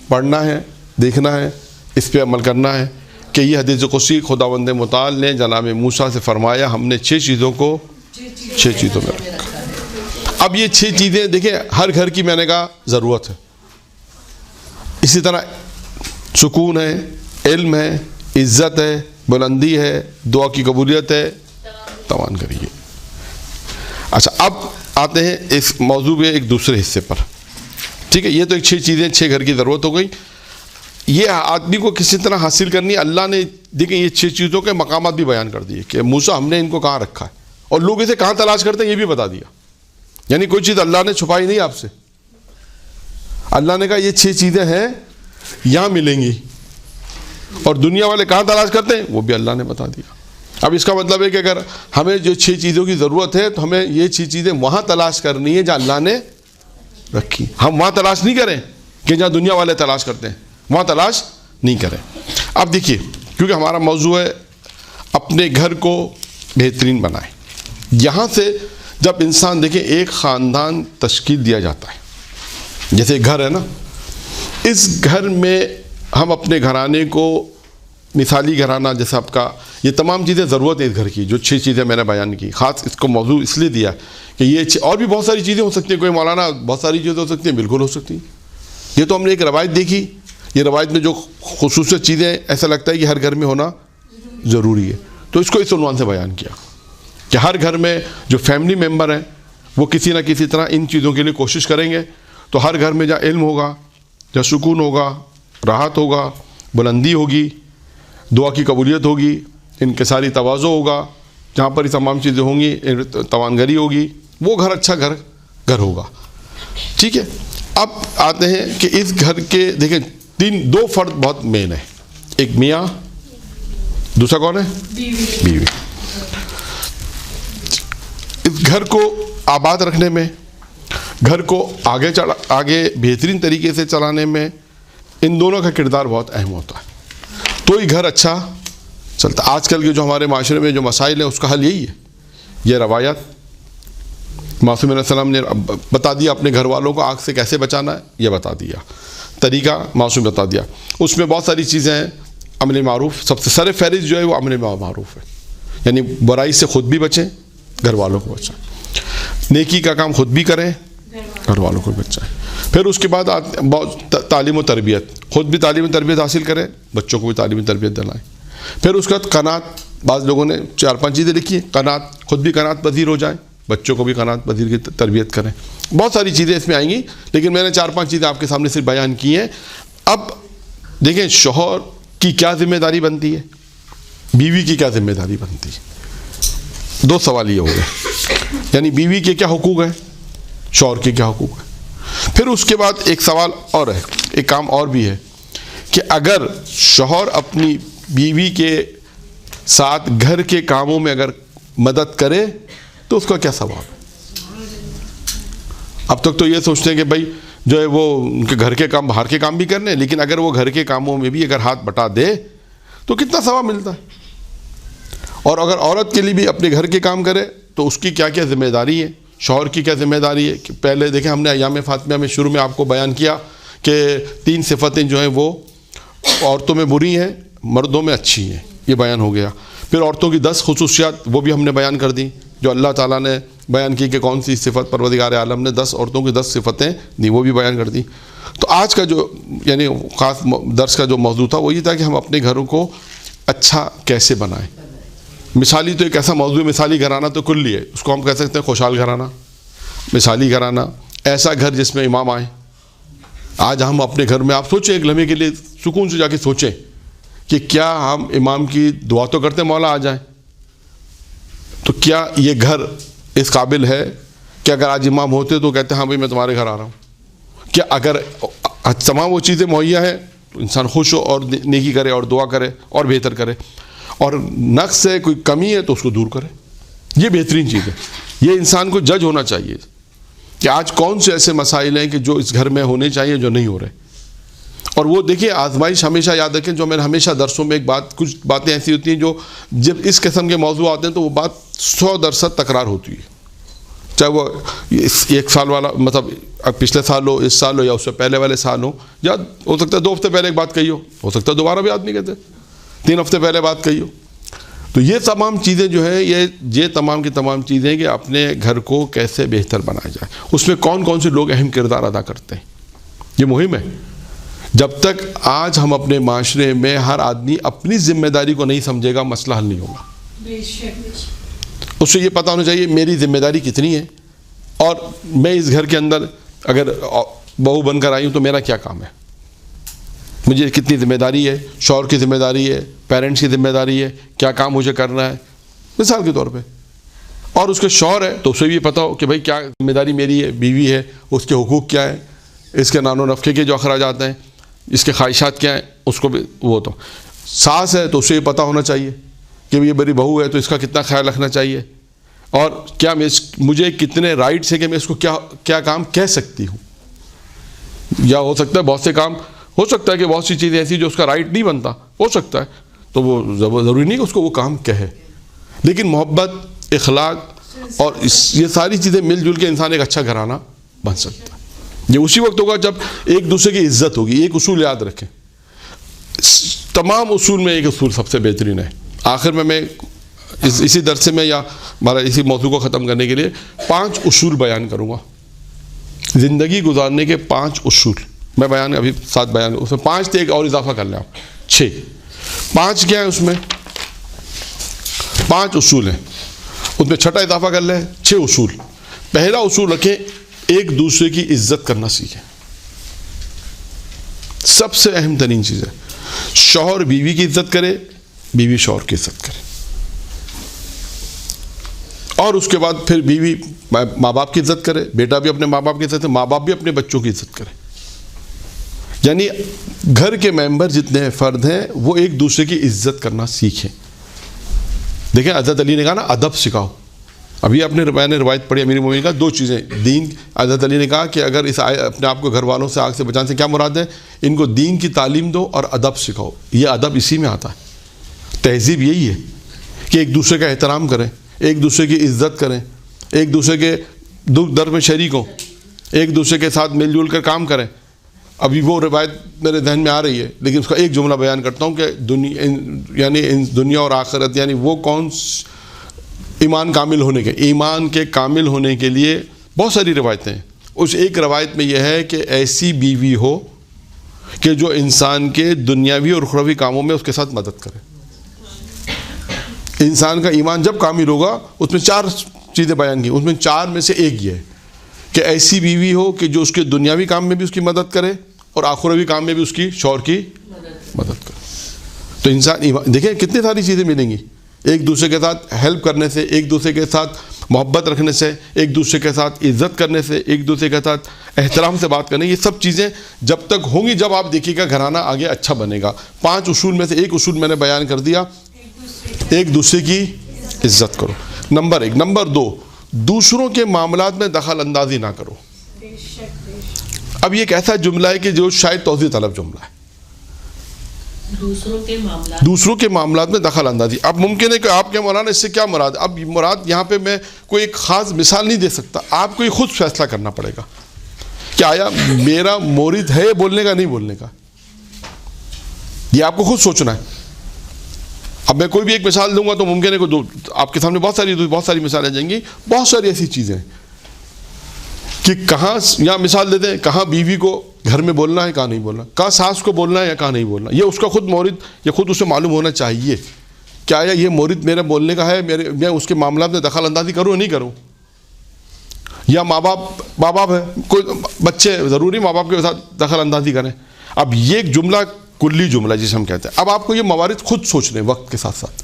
پڑھنا ہے, دیکھنا ہے, اس پہ عمل کرنا ہے کہ یہ حدیث قدسی خداوند متعال نے جناب موسیٰ سے فرمایا ہم نے 6 چیزوں کو 6 چیزوں میں رکھا. اب یہ 6 چیزیں دیکھیں ہر گھر کی میں نے کہا ضرورت ہے. اسی طرح سکون ہے, علم ہے, عزت ہے, بلندی ہے, دعا کی قبولیت ہے, توانگری ہے. اچھا اب آتے ہیں اس موضوع کے ایک دوسرے حصے پر. ٹھیک ہے, یہ تو ایک 6 چیزیں 6 گھر کی ضرورت ہو گئی. یہ آدمی کو کسی طرح حاصل کرنی ہے. اللہ نے دیکھیں یہ 6 چیزوں کے مقامات بھی بیان کر دیے کہ موسیٰ ہم نے ان کو کہاں رکھا ہے اور لوگ اسے کہاں تلاش کرتے ہیں یہ بھی بتا دیا. یعنی کوئی چیز اللہ نے چھپائی نہیں آپ سے. اللہ نے کہا یہ 6 چیزیں ہیں یہاں ملیں گی, اور دنیا والے کہاں تلاش کرتے ہیں وہ بھی اللہ نے بتا دیا. اب اس کا مطلب ہے کہ اگر ہمیں جو 6 چیزوں کی ضرورت ہے تو ہمیں یہ 6 چیزیں وہاں تلاش کرنی ہے جہاں اللہ نے رکھی. ہم وہاں تلاش نہیں کریں کہ جہاں دنیا والے تلاش کرتے ہیں, وہاں تلاش نہیں کریں. اب دیکھیے کیونکہ ہمارا موضوع ہے اپنے گھر کو بہترین بنائیں. یہاں سے جب انسان دیکھیں ایک خاندان تشکیل دیا جاتا ہے, جیسے ایک گھر ہے نا, اس گھر میں ہم اپنے گھرانے کو مثالی گھرانہ جیسا آپ کا یہ تمام چیزیں ضرورت ہے اس گھر کی. جو 6 چیزیں میں نے بیان کی, خاص اس کو موضوع اس لیے دیا کہ یہ اور بھی بہت ساری چیزیں ہو سکتی ہیں. کوئی مولانا بہت ساری چیزیں ہو سکتی ہیں, بالکل ہو سکتی ہیں. یہ تو ہم نے ایک روایت دیکھی, یہ روایت میں جو خصوصیت چیزیں ایسا لگتا ہے کہ ہر گھر میں ہونا ضروری ہے, تو اس کو اس عنوان سے بیان کیا کہ ہر گھر میں جو فیملی ممبر ہیں وہ کسی نہ کسی طرح ان چیزوں کے لیے کوشش کریں گے. تو ہر گھر میں جہاں علم ہوگا, جہاں سکون ہوگا, راحت ہوگا, بلندی ہوگی, دعا کی قبولیت ہوگی, انکساری تواضع ہوگا, جہاں پر یہ تمام چیزیں ہوں گی, توانگری ہوگی, وہ گھر اچھا گھر ہوگا. ٹھیک ہے, اب آتے ہیں کہ اس گھر کے دیکھیں 2 فرد بہت مین ہیں, ایک میاں, دوسرا کون ہے بیوی. اس گھر کو آباد رکھنے میں, گھر کو آگے بہترین طریقے سے چلانے میں ان دونوں کا کردار بہت اہم ہوتا ہے, تو ہی گھر اچھا چلتا. آج کل کے جو ہمارے معاشرے میں جو مسائل ہیں اس کا حل یہی ہے. یہ روایات معصوم علیہ السلام نے بتا دیا, اپنے گھر والوں کو آگ سے کیسے بچانا ہے یہ بتا دیا, طریقہ معصوم بتا دیا. اس میں بہت ساری چیزیں ہیں. امر معروف سب سے سر فہرست جو ہے وہ امر معروف ہے, یعنی برائی سے خود بھی بچیں, گھر والوں کو بچائیں. نیکی کا کام خود بھی کریں, گھر والوں کو بھی بچائیں. پھر اس کے بعد تعلیم و تربیت, خود بھی تعلیم و تربیت حاصل کریں, بچوں کو بھی تعلیم و تربیت دلائیں. پھر اس کے بعد قناعت, بعض لوگوں نے 4-5 چیزیں لکھی ہیں. قناعت, خود بھی قناعت پذیر ہو جائیں, بچوں کو بھی قناعت پذیر کی تربیت کریں. بہت ساری چیزیں اس میں آئیں گی, لیکن میں نے 4-5 چیزیں آپ کے سامنے صرف بیان کی ہیں. اب دیکھیں شوہر کی کیا ذمہ داری بنتی ہے, بیوی کی کیا ذمہ داری بنتی ہے. 2 سوال یہ ہو گئے, یعنی بیوی کے کیا حقوق ہیں, شوہر کے کیا حقوق ہیں. پھر اس کے بعد ایک سوال اور ہے, ایک کام اور بھی ہے کہ اگر شوہر اپنی بیوی کے ساتھ گھر کے کاموں میں اگر مدد کرے تو اس کا کیا ثواب ہے. اب تک تو یہ سوچتے ہیں کہ بھائی جو ہے وہ ان کے گھر کے کام باہر کے کام بھی کرنے, لیکن اگر وہ گھر کے کاموں میں بھی اگر ہاتھ بٹا دے تو کتنا ثواب ملتا ہے. اور اگر عورت کے لیے بھی اپنے گھر کے کام کرے تو اس کی کیا کیا ذمہ داری ہے, شوہر کی کیا ذمہ داری ہے. کہ پہلے دیکھیں ہم نے ایام فاطمہ میں شروع میں آپ کو بیان کیا کہ 3 صفتیں جو ہیں وہ عورتوں میں بری ہیں, مردوں میں اچھی ہیں, یہ بیان ہو گیا. پھر عورتوں کی 10 خصوصیات وہ بھی ہم نے بیان کر دی, جو اللہ تعالیٰ نے بیان کی کہ کون سی صفت پروردگار عالم نے 10 عورتوں کی 10 صفتیں دی, وہ بھی بیان کر دی. تو آج کا جو یعنی خاص درس کا جو موضوع تھا وہ یہ تھا کہ ہم اپنے گھروں کو اچھا کیسے بنائیں. مثالی تو ایک ایسا موضوع ہے, مثالی گھرانہ تو کلی ہے, اس کو ہم کہہ سکتے ہیں خوشحال گھرانہ, مثالی گھرانہ, ایسا گھر جس میں امام آئے. آج ہم اپنے گھر میں, آپ سوچیں ایک لمحے کے لیے, سکون سے جا کے سوچیں کہ کیا ہم امام کی دعا تو کرتے ہیں مولا آ جائیں, تو کیا یہ گھر اس قابل ہے کہ اگر آج امام ہوتے تو کہتے ہیں ہاں بھائی میں تمہارے گھر آ رہا ہوں. کیا اگر تمام وہ چیزیں مہیا ہیں تو انسان خوش ہو اور نیکی کرے اور دعا کرے اور بہتر کرے, اور نقص ہے کوئی کمی ہے تو اس کو دور کرے. یہ بہترین چیز ہے. یہ انسان کو جج ہونا چاہیے کہ آج کون سے ایسے مسائل ہیں کہ جو اس گھر میں ہونے چاہیے جو نہیں ہو رہے. اور وہ دیکھیں آزمائش ہمیشہ یاد رکھیں, جو میں نے ہمیشہ درسوں میں ایک بات, کچھ باتیں ایسی ہوتی ہیں جو جب اس قسم کے موضوع آتے ہیں تو وہ بات 100% تکرار ہوتی ہے, چاہے وہ ایک سال والا مطلب پچھلے سال ہو, اس سال ہو, یا اس سے پہلے والے سال ہو. یا ہو سکتا ہے 2 ہفتے پہلے ایک بات کہی ہو سکتا ہے دوبارہ بھی آدمی کہتے ہیں 3 ہفتے پہلے بات کہی ہو. تو یہ تمام چیزیں جو ہیں, یہ تمام کی تمام چیزیں کہ اپنے گھر کو کیسے بہتر بنایا جائے, اس میں کون کون سے لوگ اہم کردار ادا کرتے ہیں, یہ مہم ہے. جب تک آج ہم اپنے معاشرے میں ہر آدمی اپنی ذمہ داری کو نہیں سمجھے گا, مسئلہ حل نہیں ہوگا. اس سے یہ پتہ ہونا چاہیے میری ذمہ داری کتنی ہے, اور میں اس گھر کے اندر اگر بہو بن کر آئی ہوں تو میرا کیا کام ہے, مجھے کتنی ذمہ داری ہے, شوہر کی ذمہ داری ہے, پیرنٹس کی ذمہ داری ہے, کیا کام مجھے کرنا ہے مثال کے طور پہ. اور اس کے شوہر ہے تو اسے بھی پتہ ہو کہ بھائی کیا ذمہ داری میری ہے, بیوی ہے اس کے حقوق کیا ہیں, اس کے نان و نفقے کے جو اخراجات ہیں, اس کے خواہشات کیا ہیں, اس کو بھی وہ. تو ساس ہے تو اسے یہ پتہ ہونا چاہیے کہ یہ میری بہو ہے تو اس کا کتنا خیال رکھنا چاہیے, اور کیا مجھے کتنے رائٹس ہیں کہ میں اس کو کیا کام کہہ سکتی ہوں. یا ہو سکتا ہے بہت سے کام, ہو سکتا ہے کہ بہت سی چیزیں ایسی جو اس کا رائٹ نہیں بنتا, ہو سکتا ہے تو وہ ضروری نہیں کہ اس کو وہ کام کہے, لیکن محبت, اخلاق اور یہ ساری چیزیں مل جل کے انسان ایک اچھا گھرانہ بن سکتا ہے. یہ اسی وقت ہوگا جب ایک دوسرے کی عزت ہوگی. ایک اصول یاد رکھیں, تمام اصول میں ایک اصول سب سے بہترین ہے. آخر میں اسی درس میں یا ہمارا اسی موضوع کو ختم کرنے کے لیے 5 اصول بیان کروں گا, زندگی گزارنے کے 5 اصول میں بیان, ابھی 7 بیان, اس میں 5 تھے, ایک اور اضافہ کر لیں آپ 6. 5 کیا ہے اس میں, 5 اصول ہیں, اس میں 6 اضافہ کر لیں, 6 اصول. پہلا اصول رکھیں, ایک دوسرے کی عزت کرنا سیکھیں. سب سے اہم ترین چیز ہے, شوہر بیوی کی عزت کرے, بیوی شوہر کی عزت کرے, اور اس کے بعد پھر بیوی ماں باپ کی عزت کرے, بیٹا بھی اپنے ماں باپ کی عزت کرے, ماں باپ بھی اپنے بچوں کی عزت کرے. یعنی گھر کے ممبر جتنے فرد ہیں وہ ایک دوسرے کی عزت کرنا سیکھیں. دیکھیں حضرت علی نے کہا نا ادب سکھاؤ. ابھی میں نے روایت پڑھی امیر المومنین کا, 2 چیزیں دین. حضرت علی نے کہا کہ اگر اپنے آپ کو گھر والوں سے آگ سے بچانے سے کیا مراد ہے, ان کو دین کی تعلیم دو اور ادب سکھاؤ. یہ ادب اسی میں آتا ہے. تہذیب یہی ہے کہ ایک دوسرے کا احترام کریں, ایک دوسرے کی عزت کریں, ایک دوسرے کے دکھ درد میں شریک ہوں, ایک دوسرے کے ساتھ مل جل کر کام کریں. ابھی وہ روایت میرے ذہن میں آ رہی ہے, لیکن اس کا ایک جملہ بیان کرتا ہوں کہ دنیا اور آخرت, یعنی وہ کون ایمان کامل ہونے کے, ایمان کے کامل ہونے کے لیے بہت ساری روایتیں ہیں. اس ایک روایت میں یہ ہے کہ ایسی بیوی ہو کہ جو انسان کے دنیاوی اور اخروی کاموں میں اس کے ساتھ مدد کرے. انسان کا ایمان جب کامل ہوگا, اس میں 4 چیزیں بیان کی, اس میں 4 میں سے ایک یہ ہے کہ ایسی بیوی ہو کہ جو اس کے دنیاوی کام میں بھی اس کی مدد کرے اور آخروی کام میں بھی اس کی شوہر کی مدد کرے. تو انسان دیکھیں کتنی ساری چیزیں ملیں گی, ایک دوسرے کے ساتھ ہیلپ کرنے سے, ایک دوسرے کے ساتھ محبت رکھنے سے, ایک دوسرے کے ساتھ عزت کرنے سے, ایک دوسرے کے ساتھ احترام سے بات کرنے. یہ سب چیزیں جب تک ہوں گی جب آپ دیکھیے گا گھرانہ آگے اچھا بنے گا. 5 اصول میں سے ایک اصول میں نے بیان کر دیا, ایک دوسرے کی عزت کرو. نمبر 1. نمبر 2, دوسروں کے معاملات میں دخل اندازی نہ کرو. اب یہ ایک ایسا جملہ ہے کہ جو شاید توضیح طلب جملہ ہے. دوسروں کے معاملات میں دخل اندازی. اب ممکن ہے کہ آپ کے مولانا اس سے کیا مراد, اب مراد یہاں پہ میں کوئی ایک خاص مثال نہیں دے سکتا, آپ کو یہ خود فیصلہ کرنا پڑے گا کہ آیا میرا مورد ہے بولنے کا نہیں بولنے کا, یہ آپ کو خود سوچنا ہے. اب میں کوئی بھی ایک مثال دوں گا تو ممکن ہے کہ آپ کے سامنے بہت ساری مثالیں جائیں گی. بہت ساری ایسی چیزیں ہیں کہ کہاں، یہاں مثال دیتے ہیں، کہاں بیوی کو گھر میں بولنا ہے، کہاں نہیں بولنا، کہاں ساس کو بولنا ہے یا کہاں نہیں بولنا. یہ اس کا خود مورد، یہ خود اسے معلوم ہونا چاہیے کیا یہ مورد میرے بولنے کا ہے، میں اس کے معاملات میں دخل اندازی کروں یا نہیں کروں. یا ماں باپ ہے، کوئی بچے ضروری ماں باپ کے ساتھ دخل اندازی کریں. اب یہ ایک جملہ کلی جملہ جسے ہم کہتے ہیں. اب آپ کو یہ موارد خود سوچنے وقت کے ساتھ ساتھ.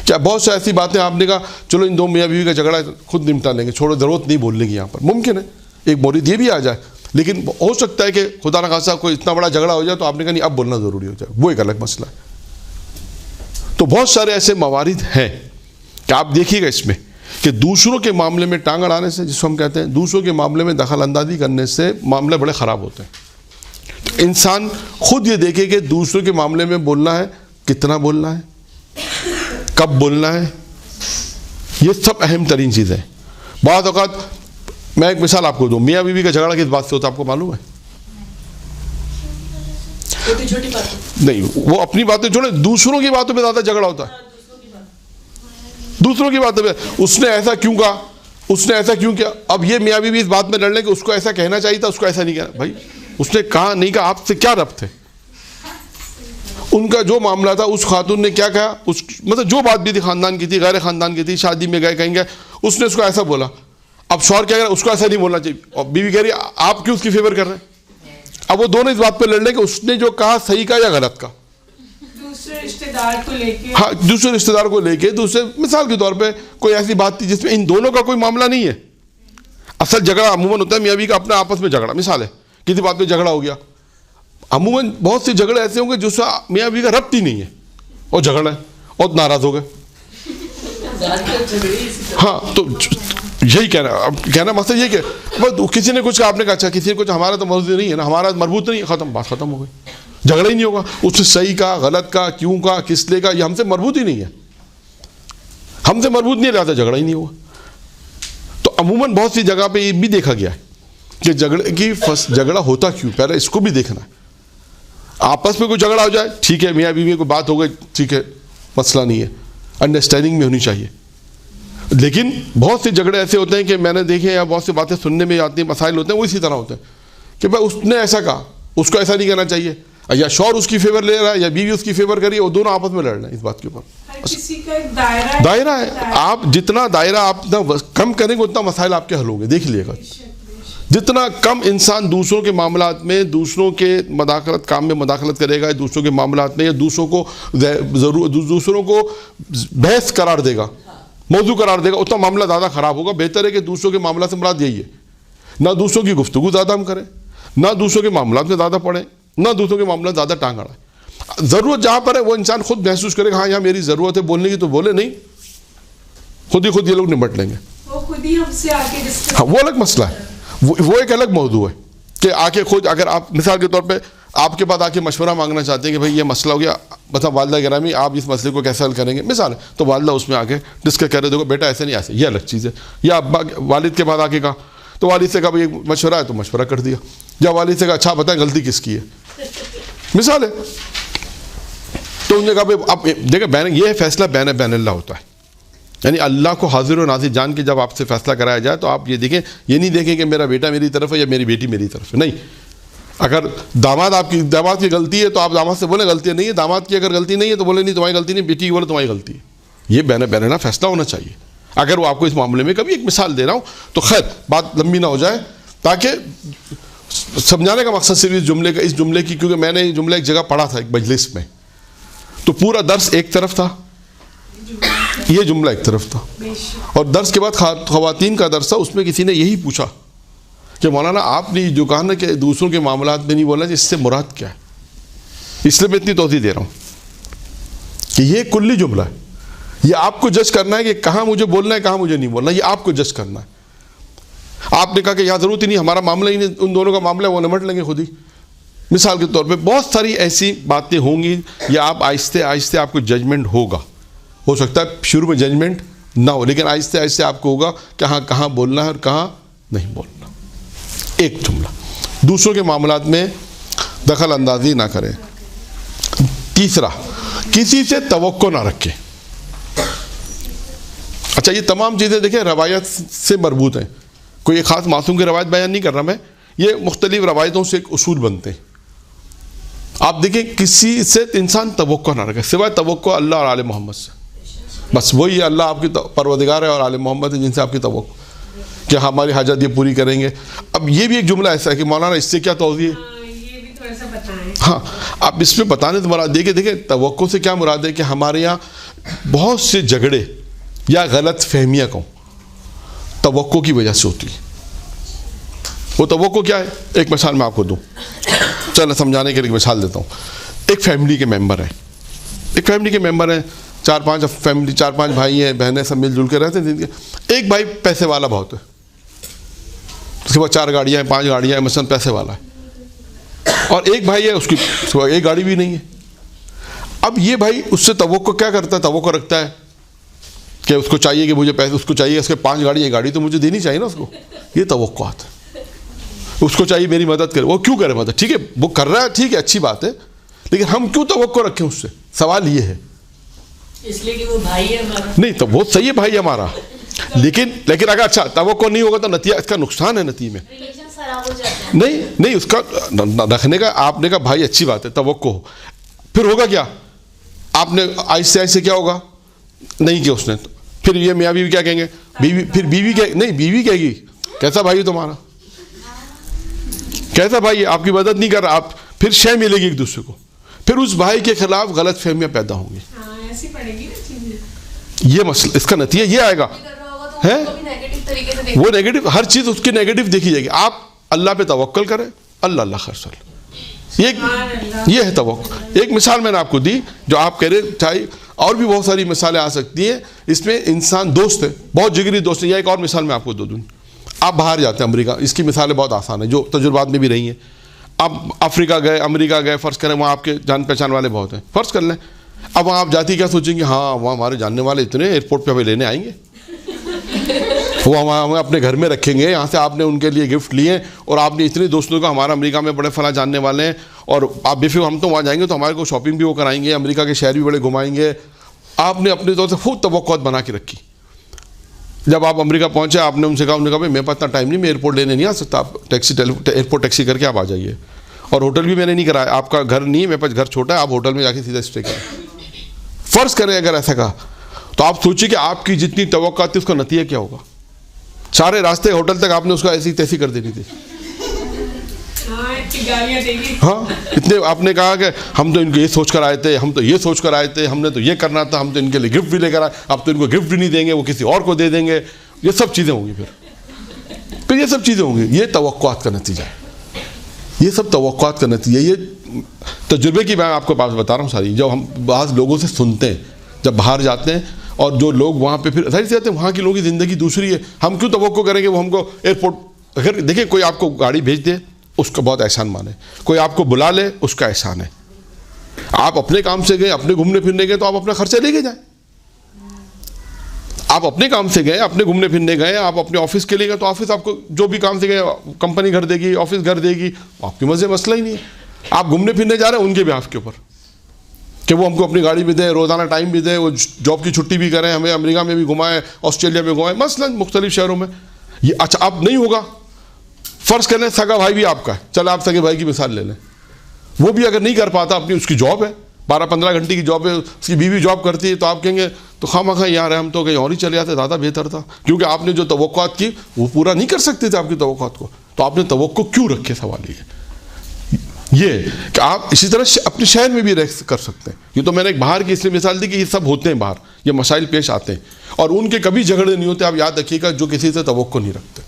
کیا بہت سے ایسی باتیں آپ نے کہا چلو ان دو میاں بیوی کا جھگڑا خود نمٹا لیں گے، چھوڑو، ضرورت نہیں بولنے کی. یہاں پر ممکن ہے ایک مورد یہ بھی آ جائے، لیکن ہو سکتا ہے کہ خدا نہ خاصہ کوئی اتنا بڑا جھگڑا ہو جائے تو آپ نے کہا نہیں اب بولنا ضروری ہو جائے، وہ ایک الگ مسئلہ ہے. تو بہت سارے ایسے موارد ہیں کہ آپ دیکھیے گا اس میں کہ دوسروں کے معاملے میں ٹانگ اڑانے سے، جس کو ہم کہتے ہیں دوسروں کے معاملے میں دخل اندازی کرنے سے معاملے بڑے خراب ہوتے ہیں. انسان خود یہ دیکھے کہ دوسروں کے معاملے میں بولنا ہے، کتنا بولنا ہے، کب بولنا ہے، یہ سب اہم ترین چیزیں ہیں. بعض اوقات میں ایک مثال آپ کو دوں، میاں بیوی کا جھگڑا کس بات سے ہوتا ہے آپ کو معلوم ہے؟ چھوٹی بات نہیں، وہ اپنی باتیں چھوڑیں، دوسروں کی باتوں پہ زیادہ جھگڑا ہوتا ہے. دوسروں کی باتوں پہ اس نے ایسا کیوں کہا، اس نے ایسا کیوں کیا. اب یہ میاں بیوی اس بات میں لڑ لیں کہ اس کو ایسا کہنا چاہیے تھا، اس کو ایسا نہیں کہنا. بھائی اس نے کہا نہیں کہا، آپ سے کیا ربط ہے؟ ان کا جو معاملہ تھا، اس خاتون نے کیا کہا، مطلب جو بات بھی تھی خاندان کی تھی، غیر خاندان کی تھی، شادی میں گئے کہیں گے، اس نے اس کو ایسا بولا. اب شوہر کیا کہہ رہا ہے، اس کو ایسا نہیں بولنا چاہیے، اور بیوی کہہ رہی ہے آپ کیوں اس کی فیور کر رہے ہیں. اب وہ دونوں اس بات پہ لڑ لیں کہ اس نے جو کہا صحیح کہا یا غلط کہا. دوسرے رشتہ دار کو لے کے، ہاں دوسرے رشتہ دار کو لے کے، دوسرے مثال کے طور پہ کوئی ایسی بات تھی جس میں ان دونوں کا کوئی معاملہ نہیں ہے. اصل جھگڑا عموماً ہوتا ہے میاں بیوی کا اپنا آپس میں جھگڑا. مثال ہے کسی بات پہ جھگڑا ہو گیا، عموماً بہت سے جھگڑے ایسے ہوں گے جس سے میاں بیوی کا ربط ہی نہیں ہے، اور جھگڑا ہے اور ناراض ہو گئے. ہاں تو یہی کہنا، اب کہنا مقصد یہ کہ کسی نے کچھ کہا، آپ نے کہا اچھا کسی نے کچھ، ہمارا تو مربوط نہیں ہے نا، ہمارا مربوط نہیں ہے، ختم، بات ختم ہو گئی، جھگڑا ہی نہیں ہوگا. اس نے صحیح کہا، غلط کہا، کیوں کہا، کس لیے کہا، یہ ہم سے مربوط ہی نہیں ہے، ہم سے مربوط نہیں رہتا، جھگڑا ہی نہیں ہوگا. تو عموماً بہت سی جگہ پہ یہ بھی دیکھا گیا ہے کہ جھگڑا ہوتا کیوں، پہلے اس کو بھی دیکھنا ہے. آپس میں کوئی جھگڑا ہو جائے ٹھیک ہے، میاں بیوی کوئی بات ہو گئی ٹھیک ہے، مسئلہ نہیں ہے، انڈرسٹینڈنگ میں ہونی چاہیے. لیکن بہت سے جھگڑے ایسے ہوتے ہیں کہ میں نے دیکھے، یا بہت سی باتیں سننے میں آتی ہیں، مسائل ہوتے ہیں وہ اسی طرح ہوتے ہیں کہ بھائی اس نے ایسا کہا، اس کو ایسا نہیں کہنا چاہیے، یا شوہر اس کی فیور لے رہا ہے یا بیوی اس کی فیور کر رہی ہے، وہ دونوں آپس میں لڑ رہے ہیں اس بات کے اوپر. کسی کا ایک دائرہ ہے. آپ جتنا دائرہ آپ کم کریں گے اتنا مسائل آپ کے حل ہوں گے. دیکھ لیے گا جتنا کم انسان دوسروں کے معاملات میں، دوسروں کے کام میں مداخلت کرے گا، دوسروں کے معاملات میں، یا دوسروں کو بحث قرار دے گا، موضوع قرار دے گا، اتنا معاملہ زیادہ خراب ہوگا. بہتر ہے کہ دوسروں کے معاملات سے مراد یہی ہے، نہ دوسروں کی گفتگو زیادہ ہم کریں، نہ دوسروں کے معاملات میں زیادہ پڑھیں، نہ دوسروں کے معاملات زیادہ ٹانگ اڑائیں. ضرورت جہاں پر ہے وہ انسان خود محسوس کرے گا ہاں یہاں میری ضرورت ہے بولنے کی، تو بولے، نہیں خود یہ لوگ نمٹ لیں گے. وہ خود ہی ہم سے آ کے ہاں وہ الگ مسئلہ ہے، وہ ایک الگ موضوع ہے کہ آ کے خود، اگر آپ مثال کے طور پہ آپ کے بعد آ کے مشورہ مانگنا چاہتے ہیں کہ بھائی یہ مسئلہ ہو گیا، مطلب والدہ گرامی آپ اس مسئلے کو کیسے حل کریں گے، مثال ہے، تو والدہ اس میں آ کے ڈسکس کر رہے، دیکھو بیٹا ایسے نہیں، ایسے، یہ الگ چیز ہے. یا ابا والد کے بعد آ کے کہا، تو والد سے کہا بھائی ایک مشورہ ہے، تو مشورہ کر دیا. یا والد سے کہا اچھا بتائیں غلطی کس کی ہے، مثال ہے. تو انہوں نے کہا بھائی اب دیکھیں یہ فیصلہ بین اللہ ہوتا ہے، یعنی اللہ کو حاضر و ناظر جان کے جب آپ سے فیصلہ کرایا جائے تو آپ یہ دیکھیں، یہ نہیں دیکھیں کہ میرا بیٹا میری طرف ہے یا میری بیٹی میری طرف ہے. نہیں، اگر داماد کی غلطی ہے تو آپ داماد سے بولیں غلطی نہیں ہے، داماد کی اگر غلطی نہیں ہے تو بولے نہیں تمہاری غلطی نہیں، بیٹی کی بولے تمہاری غلطی ہے. یہ بین اللہ فیصلہ ہونا چاہیے. اگر وہ آپ کو اس معاملے میں کبھی ایک مثال دے رہا ہوں تو خیر بات لمبی نہ ہو جائے، تاکہ سمجھانے کا مقصد صرف اس جملے کی، کیونکہ میں نے یہ جملہ ایک جگہ پڑھا تھا ایک مجلس میں، تو پورا درس ایک طرف تھا، یہ جملہ ایک طرف تھا، اور درس کے بعد خواتین کا درس تھا، اس میں کسی نے یہی پوچھا کہ مولانا آپ نے جو کہا نا کہ دوسروں کے معاملات میں نہیں بولنا، اس سے مراد کیا ہے؟ اس لیے میں اتنی توضیح دے رہا ہوں کہ یہ کلی جملہ ہے، یہ آپ کو جج کرنا ہے کہ کہاں مجھے بولنا ہے کہاں مجھے نہیں بولنا، یہ آپ کو جج کرنا ہے. آپ نے کہا کہ یہاں ضرورت ہی نہیں، ہمارا معاملہ ہی نہیں، ان دونوں کا معاملہ ہے، وہ نمٹ لیں گے خود ہی. مثال کے طور پہ بہت ساری ایسی باتیں ہوں گی، یا آپ آہستہ آہستہ آپ کو ججمنٹ ہوگا، ہو سکتا ہے شروع میں ججمنٹ نہ ہو، لیکن آہستہ آہستہ آپ کو ہوگا کہ ہاں کہاں بولنا ہے اور کہاں نہیں بولنا. ایک جملہ، دوسروں کے معاملات میں دخل اندازی نہ کریں. تیسرا، کسی سے توقع نہ رکھیں. اچھا یہ تمام چیزیں دیکھیں روایت سے مربوط ہیں. کوئی ایک خاص معصوم کی روایت بیان نہیں کر رہا میں, یہ مختلف روایتوں سے ایک اصول بنتے ہیں. آپ دیکھیں کسی سے انسان توقع نہ رکھے سوائے توقع اللہ اور آل محمد سے. بس وہی اللہ آپ کی پروردگار ہے اور آل محمد ہے جن سے آپ کی توقع کہ ہماری حاجت یہ پوری کریں گے. اب یہ بھی ایک جملہ ایسا ہے کہ مولانا اس سے کیا توضیح ہے؟ یہ بھی تھوڑا سا بتائیں. ہاں اب اس میں بتانے تو مراد دیکھیں توقع سے کیا مراد ہے کہ ہمارے یہاں بہت سے جھگڑے یا غلط فہمیاں کو توقع کی وجہ سے ہوتی ہے. وہ توقع کیا ہے؟ ایک مثال میں آپ کو دوں, چلو سمجھانے کے لیے مثال دیتا ہوں. ایک فیملی کے ممبر ہیں, چار پانچ بھائی ہیں, بہنیں, سب مل جل کے رہتے ہیں. ایک بھائی پیسے والا بہت ہے, اس کے بعد 4 گاڑیاں ہیں 5 گاڑیاں ہیں, مثلاً پیسے والا ہے. اور ایک بھائی ہے اس کی ایک گاڑی بھی نہیں ہے. اب یہ بھائی اس سے توقع کیا کرتا ہے؟ توقع رکھتا ہے کہ اس کو چاہیے کہ مجھے پیسے, اس کو چاہیے اس کے 5 گاڑی ہے, گاڑی تو مجھے دینی چاہیے نا اس کو. یہ توقعات ہے. اس کو چاہیے میری مدد کرے. وہ کیوں کرے مدد؟ ٹھیک ہے وہ کر رہا ہے, ٹھیک ہے اچھی بات ہے, لیکن ہم کیوں توقع رکھیں اس سے؟ سوال یہ ہے. اس لیے کہ وہ بھائی ہے ہمارا. نہیں تو وہ صحیح ہے بھائی ہمارا, لیکن اگر اچھا توقع نہیں ہوگا تو نتیجہ اس کا نقصان ہے. نتیجے میں نہیں اس کا رکھنے کا, آپ نے کہا بھائی اچھی بات ہے توقع ہو, پھر ہوگا کیا؟ آپ نے آہستہ آہستہ کیا ہوگا؟ نہیں کیا اس نے, پھر یہ میاں بیوی کیا کہیں گے؟ بیوی کہے گی کیسا بھائی تمہارا, کیسا بھائی آپ کی مدد نہیں کر رہا. آپ پھر شے ملے گی ایک دوسرے کو, پھر اس بھائی کے خلاف غلط فہمیاں پیدا ہوں گی. یہ مسئلہ, اس کا نتیجہ یہ آئے گا ہے وہ نیگیٹو, ہر چیز اس کی نیگیٹو دیکھی جائے گی. آپ اللہ پہ توکل کریں, اللہ خرص. یہ ہے توقع. ایک مثال میں نے آپ کو دی جو آپ کہہ رہے چاہیے, اور بھی بہت ساری مثالیں آ سکتی ہیں. اس میں انسان دوست ہے, بہت جگری دوست ہے. یا ایک اور مثال میں آپ کو دوں, آپ باہر جاتے ہیں امریکہ, اس کی مثالیں بہت آسان ہیں جو تجربات میں بھی رہی ہیں. آپ افریقہ گئے, امریکہ گئے, فرض کریں وہاں آپ کے جان پہچان والے بہت ہیں, فرض کر لیں. اب وہاں آپ جاتی کیا سوچیں گے؟ ہاں وہاں ہمارے جاننے والے اتنے, ایئرپورٹ پہ ہمیں لینے آئیں گے, وہ وہاں ہمیں اپنے گھر میں رکھیں گے. یہاں سے آپ نے ان کے لیے گفٹ لیے, اور آپ نے اتنے دوستوں کا ہمارا امریکہ میں بڑے فلاں جاننے والے ہیں, اور آپ بے فکر ہم تو وہاں جائیں گے تو ہمارے کو شاپنگ بھی وہ کرائیں گے, امریکہ کے شہر بھی بڑے گھمائیں گے. آپ نے اپنے طور سے خوب توقعات بنا کے رکھی. جب آپ امریکہ پہنچے آپ نے ان سے کہا, انہوں نے کہا بھائی میرے پاس اتنا ٹائم نہیں, میں ایئرپورٹ لینے نہیں آ سکتا, آپ ایئرپورٹ ٹیکسی کر کے آپ آ جائیے. اور ہوٹل بھی میں نے نہیں کرایا, آپ کا گھر نہیں ہے, میرے پاس گھر چھوٹا ہے, آپ ہوٹل میں جا کے سیدھا اسٹے کریں. فرض کریں اگر ایسا کہا تو آپ سوچیں کہ آپ کی جتنی توقعات تھی اس کا نتیجہ کیا ہوگا. سارے راستے ہوٹل تک آپ نے اس کو ایسی تیسی کر دینی تھی. ہاں اتنے آپ نے کہا کہ ہم تو ان کو یہ سوچ کر آئے تھے, ہم تو یہ سوچ کر آئے تھے, ہم نے تو یہ کرنا تھا, ہم تو ان کے لیے گفٹ بھی لے کر آئے, اب تو ان کو گفٹ بھی نہیں دیں گے, وہ کسی اور کو دے دیں گے. یہ سب چیزیں ہوں گی, پھر یہ سب چیزیں ہوں گی. یہ توقعات کا نتیجہ ہے, یہ سب توقعات کا نتیجہ. یہ تجربے کی میں آپ کو بات بتا رہا ہوں ساری, جب ہم بعض لوگوں سے سنتے ہیں جب باہر جاتے ہیں, اور جو لوگ وہاں پہ پھر ظاہر سی بات ہے وہاں کی لوگوں کی زندگی دوسری ہے. ہم کیوں توقع کریں گے وہ ہم کو ایئرپورٹ, اگر دیکھیں کوئی آپ کو گاڑی بھیج دے اس کا بہت احسان مانے, کوئی آپ کو بلا لے اس کا احسان ہے. آپ اپنے کام سے گئے, اپنے گھومنے پھرنے گئے تو آپ اپنا خرچہ لے کے جائیں. آپ اپنے کام سے گئے, اپنے گھومنے پھرنے گئے, آپ اپنے آفس کے لیے گئے تو آفس آپ کو جو بھی کام سے گئے کمپنی گھر دے گی, آفس گھر دے گی, آپ کی مزے مسئلہ ہی نہیں ہے. آپ گھومنے پھرنے جا رہے ہیں ان کے بیہاف کے اوپر کہ وہ ہم کو اپنی گاڑی بھی دیں, روزانہ ٹائم بھی دیں, وہ جاب کی چھٹی بھی کریں, ہمیں امریکہ میں بھی گھمائیں, آسٹریلیا میں گھمائیں, مثلاً مختلف شہروں میں. یہ اچھا اب نہیں ہوگا. فرض کر لیں سگا بھائی بھی آپ کا ہے, چل آپ سگے بھائی کی مثال لے لیں, وہ بھی اگر نہیں کر پاتا, اپنی اس کی جاب ہے 12-15 گھنٹے کی جاب ہے, اس کی بیوی جاب کرتی ہے, تو آپ کہیں گے تو خواہ مخواہ یہاں رہے, ہم تو کہیں اور ہی چلے جاتے, زیادہ بہتر تھا, کیونکہ آپ نے جو توقعات کی وہ پورا نہیں کر سکتے تھے آپ کی توقعات کو. تو آپ نے توقع کیوں رکھے؟ سوال یہ کہ آپ اسی طرح اپنے شہر میں بھی رہ کر سکتے ہیں. یہ تو میں نے ایک باہر کی اس لیے مثال دی کہ یہ سب ہوتے ہیں باہر, یہ مسائل پیش آتے ہیں, اور ان کے کبھی جھگڑے نہیں ہوتے. آپ یاد رکھیے گا جو کسی سے توقع نہیں رکھتے,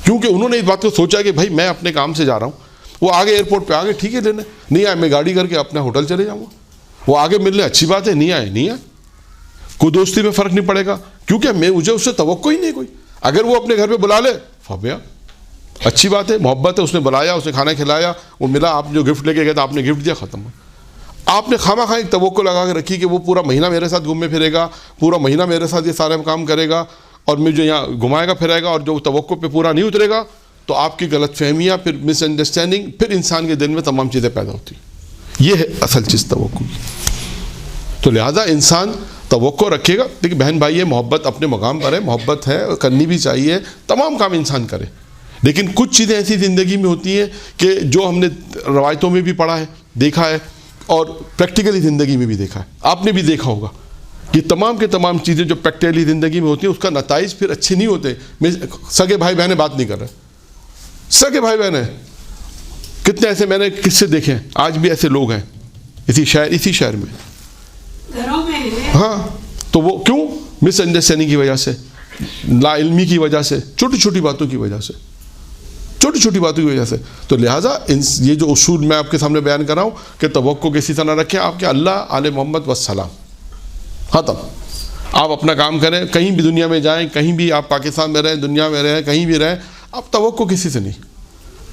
کیونکہ انہوں نے اس بات کو سوچا کہ بھائی میں اپنے کام سے جا رہا ہوں, وہ آگے ایئرپورٹ پہ آگے ٹھیک ہے لینے, نہیں آئے میں گاڑی کر کے اپنا ہوٹل چلے جاؤں گا, وہ آگے ملنے اچھی بات ہے, نہیں آئے, کوئی دوستی میں فرق نہیں پڑے گا, کیونکہ مجھے اس سے توقع ہی نہیں کوئی. اگر وہ اپنے گھر پہ بلا لے فبیا اچھی بات ہے, محبت ہے, اس نے بلایا, اس نے کھانا کھلایا, وہ ملا, آپ جو گفٹ لے کے گئے تھا آپ نے گفٹ دیا, ختم. آپ نے خواہ مخواہ ایک توقع لگا کے رکھی کہ وہ پورا مہینہ میرے ساتھ گھومے پھرے گا, پورا مہینہ میرے ساتھ یہ سارے کام کرے گا, اور مجھے یہاں گھمائے گا پھرائے گا, اور جو توقع پہ پورا نہیں اترے گا تو آپ کی غلط فہمیاں, پھر مس انڈرسٹینڈنگ, پھر انسان کے دل میں تمام چیزیں پیدا ہوتی. یہ ہے اصل چیز توقع کی. تو لہٰذا انسان توقع رکھے گا. دیکھیے بہن بھائی ہے, محبت اپنے مقام پر ہے, محبت ہے, کرنی بھی چاہیے, تمام کام انسان کرے. لیکن کچھ چیزیں ایسی زندگی میں ہوتی ہیں کہ جو ہم نے روایتوں میں بھی پڑھا ہے, دیکھا ہے, اور پریکٹیکلی زندگی میں بھی دیکھا ہے. آپ نے بھی دیکھا ہوگا کہ تمام کے تمام چیزیں جو پریکٹیکلی زندگی میں ہوتی ہیں اس کا نتائج پھر اچھے نہیں ہوتے. سگے بھائی بہنیں بات نہیں کر رہے, سگے بھائی بہنیں کتنے ایسے میں نے کس سے دیکھے ہیں, آج بھی ایسے لوگ ہیں اسی شہر میں, گھروں میں ہے. ہاں, تو وہ کیوں؟ مس انڈرسٹینڈنگ کی وجہ سے, لا علمی کی وجہ سے, چھوٹی چھوٹی باتوں کی وجہ سے, چھوٹی چھوٹی باتوں کی وجہ سے. تو لہٰذا یہ جو اصول میں آپ کے سامنے بیان کر رہا ہوں کہ توقع کسی طرح رکھیں آپ کے اللہ, آل محمد والسلام, ختم. آپ اپنا کام کریں, کہیں بھی دنیا میں جائیں, کہیں بھی آپ پاکستان میں رہیں, دنیا میں رہیں, کہیں بھی رہیں, آپ توقع کسی سے نہیں.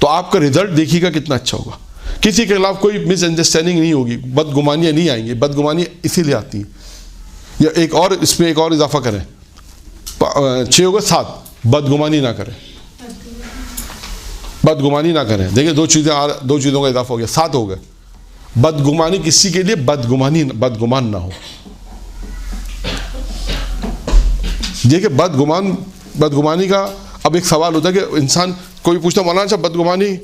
تو آپ کا رزلٹ دیکھیے گا کتنا اچھا ہوگا. کسی کے خلاف کوئی مس انڈرسٹینڈنگ نہیں ہوگی, بدگمانیاں نہیں آئیں گی. بدگمانیاں اسی لیے آتی ہیں. یا ایک اور اس میں ایک اور اضافہ کریں, 6 ہوگا 7, بدگمانی نہ کریں, بدگمانی نہ کریں. دیکھیں دو چیزوں کا اضافہ ہو گیا, 7 ہو گئے. بدگمانی کسی کے لیے بدگمان نہ ہو. دیکھیں بدگمانی کا اب ایک سوال ہوتا ہے کہ انسان کوئی پوچھتا مولانا صاحب بدگمانی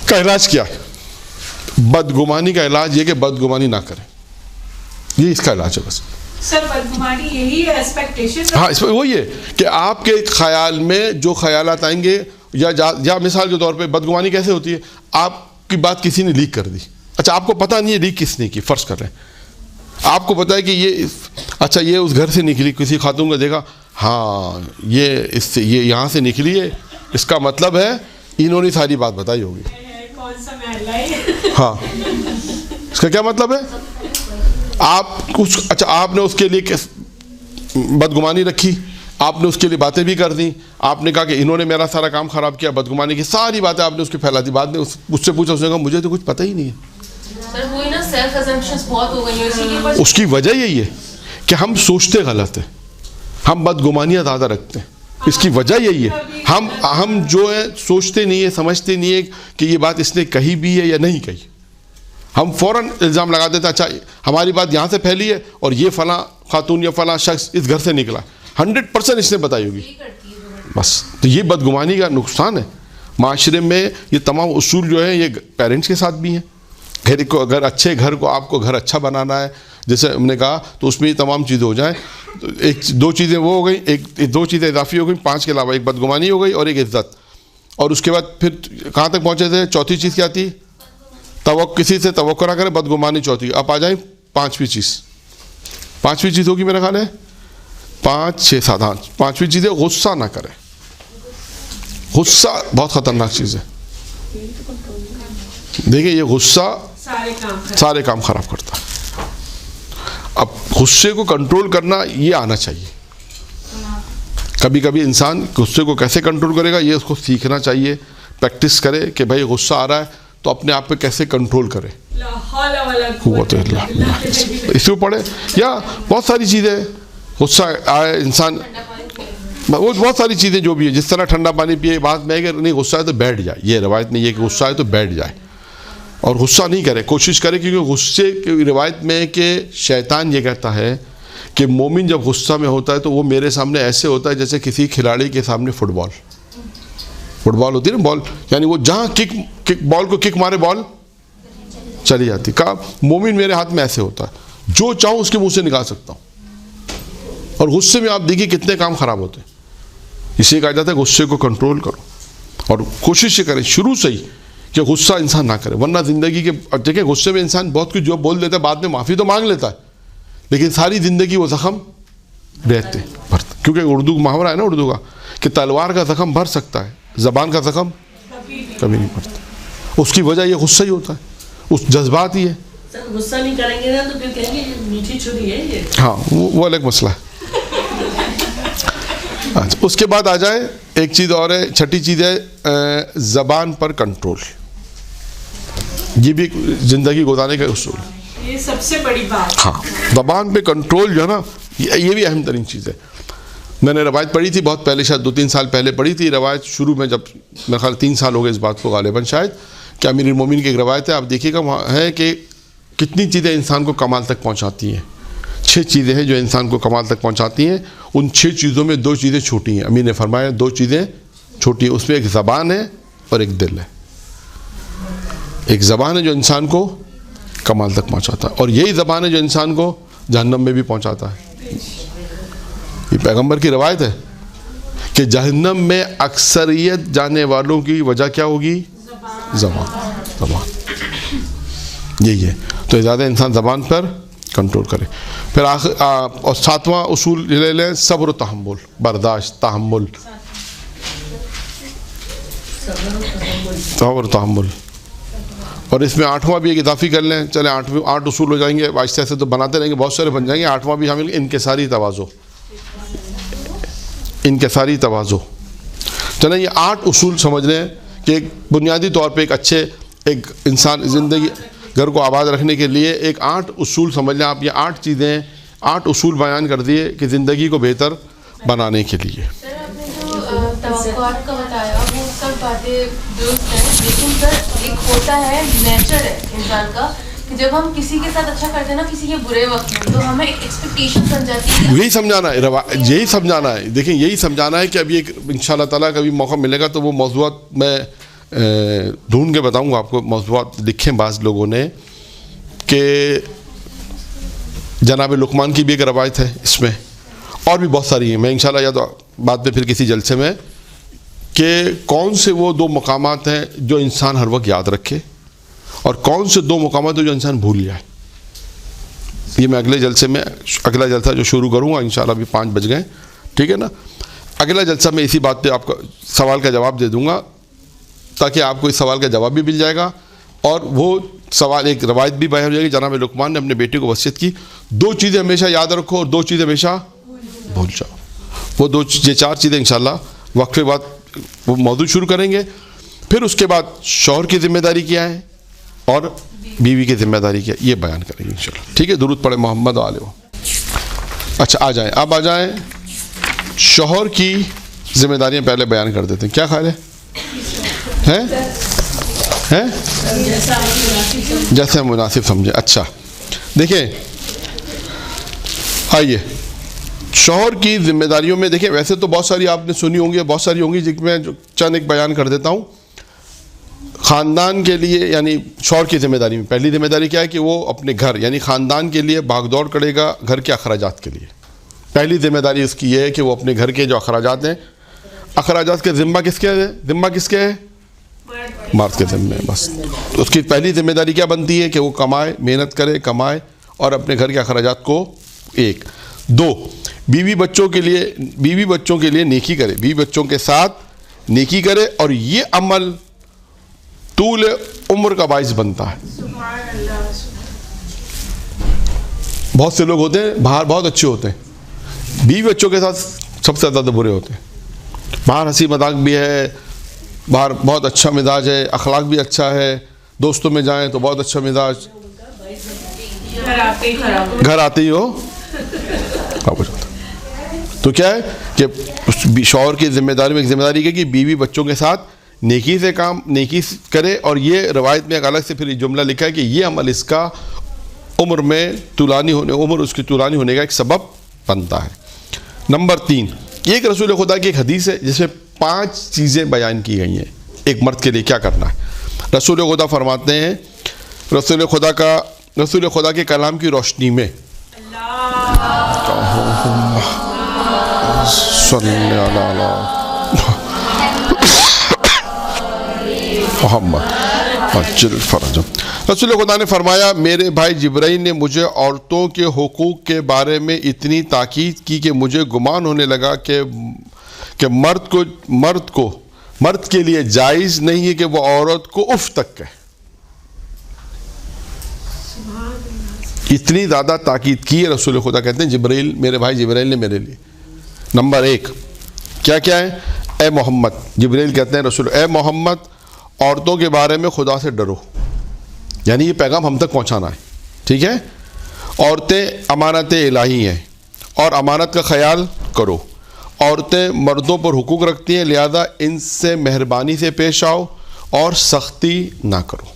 کا علاج کیا ہے؟ بدگمانی کا علاج یہ کہ بدگمانی نہ کریں, یہ اس کا علاج ہے بس. سر بدگمانی یہی ہے ایکسپیکٹیشن. ہاں, اس میں وہی ہے کہ آپ کے خیال میں جو خیالات آئیں گے, یا مثال کے طور پہ بدگمانی کیسے ہوتی ہے؟ آپ کی بات کسی نے لیک کر دی, اچھا آپ کو پتہ نہیں ہے لیک کس نے کی, فرض کر رہے ہیں آپ کو پتہ ہے کہ یہ اس گھر سے نکلی, کسی خاتون کو دیکھا, ہاں یہ یہاں سے نکلی ہے, اس کا مطلب ہے انہوں نے ساری بات بتائی ہوگی. کون سا محلہ ہے؟ ہاں, اس کا کیا مطلب ہے؟ آپ نے اس کے لیے بدگمانی رکھی, آپ نے اس کے لیے باتیں بھی کر دیں, آپ نے کہا کہ انہوں نے میرا سارا کام خراب کیا, بدگمانی کی ساری باتیں آپ نے اس کی پھیلا دی. بعد میں اس سے پوچھا, اس نے کہا مجھے تو کچھ پتہ ہی نہیں ہے. اس کی وجہ یہی ہے کہ ہم سوچتے غلط ہیں, ہم بدگمانیاں زیادہ رکھتے ہیں. اس کی وجہ یہی ہے, ہم جو ہے سوچتے نہیں ہے, سمجھتے نہیں ہے کہ یہ بات اس نے کہی بھی ہے یا نہیں کہی. ہم فوراً الزام لگا دیتے ہیں, اچھا ہماری بات یہاں سے پھیلی ہے اور یہ فلاں خاتون یا فلاں شخص اس گھر سے نکلا, 100% اس نے بتائی ہوگی. بس تو یہ بدگمانی کا نقصان ہے. معاشرے میں یہ تمام اصول جو ہیں یہ پیرنٹس کے ساتھ بھی ہیں. گھر کو اگر اچھے گھر کو آپ کو گھر اچھا بنانا ہے, جیسے ہم نے کہا, تو اس میں یہ تمام چیزیں ہو جائیں. دو چیزیں وہ ہو گئیں, دو چیزیں اضافی ہو گئیں 5 کے علاوہ, ایک بدگمانی ہو گئی اور ایک عزت. اور اس کے بعد پھر کہاں تک پہنچے تھے؟ چوتھی چیز کیا تھی؟ کسی سے توقع نہ کرے, بدگمانی چوتھی. اب آ جائیں 5ویں چیز. 5ویں چیز ہوگی میرا خیال ہے 5 6 7, ہاں 5ویں چیز ہے غصہ نہ کرے. غصہ بہت خطرناک چیز ہے. دیکھیں یہ غصہ سارے کام خراب کرتا ہے. اب غصے کو کنٹرول کرنا یہ آنا چاہیے. کبھی کبھی انسان غصے کو کیسے کنٹرول کرے گا یہ اس کو سیکھنا چاہیے, پریکٹس کرے کہ بھائی غصہ آ رہا ہے تو اپنے آپ پہ کیسے کنٹرول کرے. اس کو پڑھے, یا بہت ساری چیزیں, غصہ آئے انسان, وہ بہت ساری چیزیں جو بھی ہے, جس طرح ٹھنڈا پانی پیے, بات میں کہ نہیں غصہ ہے تو بیٹھ جائے, یہ روایت نہیں ہے کہ غصہ ہے تو بیٹھ جائے, اور غصہ نہیں کرے, کوشش کرے. کیونکہ غصے کی روایت میں کہ شیطان یہ کہتا ہے کہ مومن جب غصہ میں ہوتا ہے تو وہ میرے سامنے ایسے ہوتا ہے جیسے کسی کھلاڑی کے سامنے فٹ بال ہوتی ہے نا, بال, یعنی وہ جہاں بال کو کک مارے بال چلی جاتی. کہا مومن میرے ہاتھ میں ایسے ہوتا ہے, جو چاہوں اس کے منہ سے نکال سکتا ہوں. اور غصے میں آپ دیکھیے کتنے کام خراب ہوتے ہیں. اسی کہا جاتا ہے غصے کو کنٹرول کرو, اور کوشش یہ کریں شروع سے ہی کہ غصہ انسان نہ کرے, ورنہ زندگی کے دیکھیں غصے میں انسان بہت کچھ جو بول دیتا ہے, بعد میں معافی تو مانگ لیتا ہے, لیکن ساری زندگی وہ زخم رہتے بھرتا. کیونکہ اردو محاورہ ہے نا اردو کا کہ تلوار کا زخم بھر سکتا ہے, زبان کا زخم کبھی نہیں بھرتا. اس کی وجہ یہ غصہ ہی ہوتا ہے, اس جذبات ہی ہے. غصہ نہیں کریں گے نا تو پھر کہیں گے میٹھی چھری ہے یہ. ہاں وہ الگ مسئلہ ہے. اچھا اس کے بعد آ جائے ایک چیز اور ہے, 6ٹھی چیز ہے زبان پر کنٹرول. یہ بھی زندگی گزارنے کا اصول ہے, یہ سب سے بڑی بات. ہاں زبان پہ کنٹرول جو ہے نا یہ بھی اہم ترین چیز ہے. میں نے روایت پڑھی تھی بہت پہلے, شاید 2-3 سال پہلے پڑھی تھی روایت, شروع میں جب میرے خیال 3 سال ہو گئے اس بات کو غالباً شاید, کہ امیر المومنین کی ایک روایت ہے, آپ دیکھیے گا وہاں ہے کہ کتنی چیزیں انسان کو کمال تک پہنچاتی ہیں. 6 چیزیں ہیں جو انسان کو کمال تک پہنچاتی ہیں. ان 6 چیزوں میں 2 چیزیں چھوٹی ہیں. امین نے فرمایا 2 چیزیں چھوٹی ہیں. اس میں ایک زبان ہے اور ایک دل ہے. ایک زبان ہے جو انسان کو کمال تک پہنچاتا ہے, اور یہی زبان ہے جو انسان کو جہنم میں بھی پہنچاتا ہے. یہ پیغمبر کی روایت ہے کہ جہنم میں اکثریت جانے والوں کی وجہ کیا ہوگی؟ زبان. یہی ہے. تو زیادہ انسان زبان پر کنٹرول کرے. پھر اور 7واں اصول لے لیں, صبر و تحمل, برداشت, تحمل, صبر و تحمل. اور اس میں 8واں بھی ایک اضافی کر لیں. چلیں 8 اصول ہو جائیں گے, آہستہ آہستہ تو بناتے رہیں گے, بہت سارے بن جائیں گے. 8واں بھی شامل انکساری تواضع. انکساری تواضع. چلیں یہ 8 اصول سمجھ لیں کہ ایک بنیادی طور پہ ایک اچھے ایک انسان زندگی گھر کو آباد رکھنے کے لیے ایک 8 اصول سمجھ لیں آپ. یہ 8 چیزیں 8 اصول بیان کر دیے کہ زندگی کو بہتر بنانے کے لیے. سر آپ نے جو توقعات کا بتایا وہ سب باتیں درست ہیں, لیکن سر ایک ہوتا ہے نیچر ہے انسان کا کہ جب ہم کسی کے ساتھ اچھا کرتے ہیں نا کسی کے برے وقت میں, تو ہمیں ایک ایکسپیکٹیشن بن جاتی ہے. یہی سمجھانا ہے, یہی سمجھانا ہے. دیکھیں یہی سمجھانا ہے کہ ابھی ایک انشاءاللہ تعالیٰ کبھی موقع ملے گا تو وہ موضوعات میں ڈھونڈ کے بتاؤں گا آپ کو. موضوعات لکھیں بعض لوگوں نے کہ جناب لقمان کی بھی ایک روایت ہے اس میں, اور بھی بہت ساری ہیں. میں انشاءاللہ یا تو بعد میں پھر کسی جلسے میں کہ کون سے وہ 2 مقامات ہیں جو انسان ہر وقت یاد رکھے اور کون سے 2 مقامات ہیں جو انسان بھول جائے. یہ میں اگلے جلسے میں, اگلا جلسہ جو شروع کروں گا انشاءاللہ, ابھی 5 بج گئے, ٹھیک ہے نا. اگلا جلسہ میں اسی بات پہ آپ کو سوال کا جواب دے دوں گا تاکہ آپ کو اس سوال کا جواب بھی مل جائے گا, اور وہ سوال ایک روایت بھی بیان ہو جائے گی. جناب لقمان نے اپنے بیٹے کو وصیت کی 2 چیزیں ہمیشہ یاد رکھو اور 2 چیزیں ہمیشہ بھول جاؤ. وہ 4 چیزیں انشاءاللہ وقفے بعد وہ موضوع شروع کریں گے. پھر اس کے بعد شوہر کی ذمہ داری کیا ہے اور بیوی کی ذمہ داری کیا ہے, یہ بیان کریں گے انشاءاللہ. ٹھیک ہے, درود پڑھیں محمد و آلہ. اچھا آ جائیں, اب آ جائیں شوہر کی ذمہ داریاں پہلے بیان کر دیتے ہیں. کیا خیال ہے؟ جیسے مناسب سمجھے. اچھا دیکھیں, آئیے شوہر کی ذمہ داریوں میں دیکھیں, ویسے تو بہت ساری آپ نے سنی ہوں گی, بہت ساری ہوں گی, جن میں چند ایک بیان کر دیتا ہوں. خاندان کے لیے یعنی شوہر کی ذمہ داری میں پہلی ذمہ داری کیا ہے کہ وہ اپنے گھر یعنی خاندان کے لیے بھاگ دوڑ کرے گا گھر کے اخراجات کے لیے. پہلی ذمہ داری اس کی یہ ہے کہ وہ اپنے گھر کے جو اخراجات ہیں, اخراجات کے ذمہ کس کے ہے؟ ذمہ کس کے ہے؟ مرد کے ذمہ. بس اس کی پہلی ذمہ داری کیا بنتی ہے کہ وہ کمائے, محنت کرے, کمائے اور اپنے گھر کے اخراجات کو 1. 2 بیوی بچوں کے لیے نیکی کرے, بیوی بچوں کے ساتھ نیکی کرے, اور یہ عمل طول عمر کا باعث بنتا ہے. بہت سے لوگ ہوتے ہیں باہر بہت اچھے ہوتے ہیں, بیوی بچوں کے ساتھ سب سے زیادہ برے ہوتے ہیں. باہر ہنسی مذاق بھی ہے, باہر بہت اچھا مزاج ہے, اخلاق بھی اچھا ہے, دوستوں میں جائیں تو بہت اچھا مزاج, گھر آتے ہی ہو خراب ہو جاتا. تو کیا ہے کہ شوہر کی ذمہ داری میں ایک ذمہ داری ہے کہ بیوی بچوں کے ساتھ نیکی کرے, اور یہ روایت میں ایک الگ سے پھر جملہ لکھا ہے کہ یہ عمل اس کا عمر اس کی طولانی ہونے کا ایک سبب بنتا ہے. نمبر 3 ایک رسول خدا کی ایک حدیث ہے جس میں 5 چیزیں بیان کی گئی ہیں ایک مرد کے لیے کیا کرنا ہے. رسول خدا فرماتے ہیں, رسول خدا کے کلام کی روشنی میں صلی اللہ علیہ محمد اجل فرجم. رسول خدا نے فرمایا, میرے بھائی جبرائیل نے مجھے عورتوں کے حقوق کے بارے میں اتنی تاکید کی کہ مجھے گمان ہونے لگا کہ مرد کے لیے جائز نہیں ہے کہ وہ عورت کو اف تک کہے. اتنی زیادہ تاکید کی ہے رسول خدا کہتے ہیں جبرائیل, میرے بھائی جبرائیل نے میرے لیے. نمبر 1 کیا ہے؟ اے محمد, جبرائیل کہتے ہیں رسول, اے محمد عورتوں کے بارے میں خدا سے ڈرو. یعنی یہ پیغام ہم تک پہنچانا ہے, ٹھیک ہے. عورتیں امانت الہی ہیں اور امانت کا خیال کرو. عورتیں مردوں پر حقوق رکھتی ہیں, لہذا ان سے مہربانی سے پیش آؤ اور سختی نہ کرو.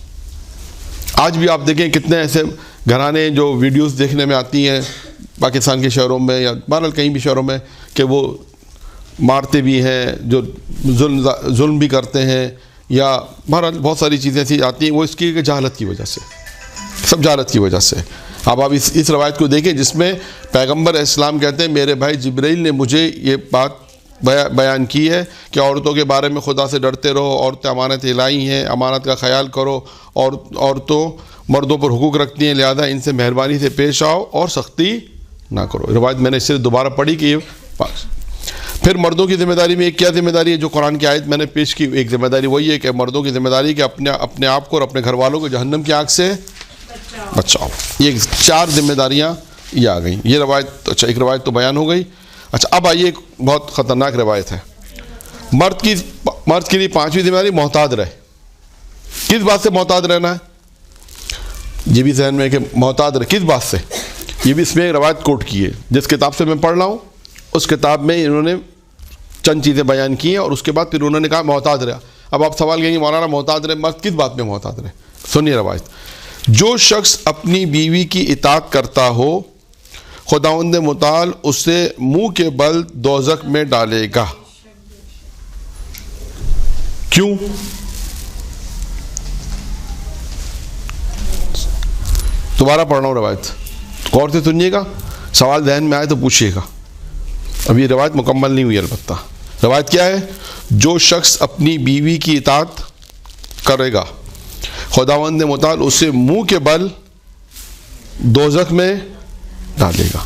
آج بھی آپ دیکھیں کتنے ایسے گھرانے جو ویڈیوز دیکھنے میں آتی ہیں پاکستان کے شہروں میں یا بہرحال کہیں بھی شہروں میں کہ وہ مارتے بھی ہیں, جو ظلم بھی کرتے ہیں, یا بہرحال بہت ساری چیزیں ایسی آتی ہیں, وہ اس کی جہالت کی وجہ سے, سب جہالت کی وجہ سے. اب آپ اس روایت کو دیکھیں جس میں پیغمبر اسلام کہتے ہیں میرے بھائی جبرائیل نے مجھے یہ بات بیان کی ہے کہ عورتوں کے بارے میں خدا سے ڈرتے رہو, عورتیں امانت الہی ہیں, امانت کا خیال کرو, اور عورتوں مردوں پر حقوق رکھتی ہیں, لہذا ان سے مہربانی سے پیش آؤ اور سختی نہ کرو. روایت میں نے اس سے دوبارہ پڑھی کہ یہ پھر مردوں کی ذمہ داری میں ایک کیا ذمہ داری ہے جو قرآن کی آیت میں نے پیش کی, ایک ذمہ داری وہی ہے کہ مردوں کی ذمہ داری کہ اپنے آپ کو اور اپنے گھر والوں کو جہنم کی آگ سے بچاؤ. یہ 4 ذمہ داریاں یہ آ گئیں. یہ روایت, اچھا ایک روایت تو بیان ہو گئی. اچھا اب آئیے ایک بہت خطرناک روایت ہے. مرد کے لیے 5ویں ذمہ داری محتاط رہے. کس بات سے محتاط رہنا ہے؟ یہ بھی ذہن میں ہے کہ محتاط رہے کس بات سے. یہ بھی اس میں ایک روایت کوٹ کی ہے جس کتاب سے میں پڑھ رہا ہوں, اس کتاب میں انہوں نے چند چیزیں بیان کی ہیں اور اس کے بعد پھر انہوں نے کہا محتاط رہا. اب آپ سوال کریں گے مولانا محتاط رہے, مرد کس بات میں محتاط رہے؟ سنیے روایت. جو شخص اپنی بیوی کی اطاعت کرتا ہو خداوند متعال اسے منہ کے بل دوزخ میں ڈالے گا. کیوں؟ دوبارہ پڑھ رہا ہوں روایت, غور سے سنیے گا, سوال ذہن میں آئے تو پوچھیے گا. اب یہ روایت مکمل نہیں ہوئی البتہ. روایت کیا ہے؟ جو شخص اپنی بیوی کی اطاعت کرے گا خداوند متعال اسے منہ کے بل دوزخ میں ڈالے گا.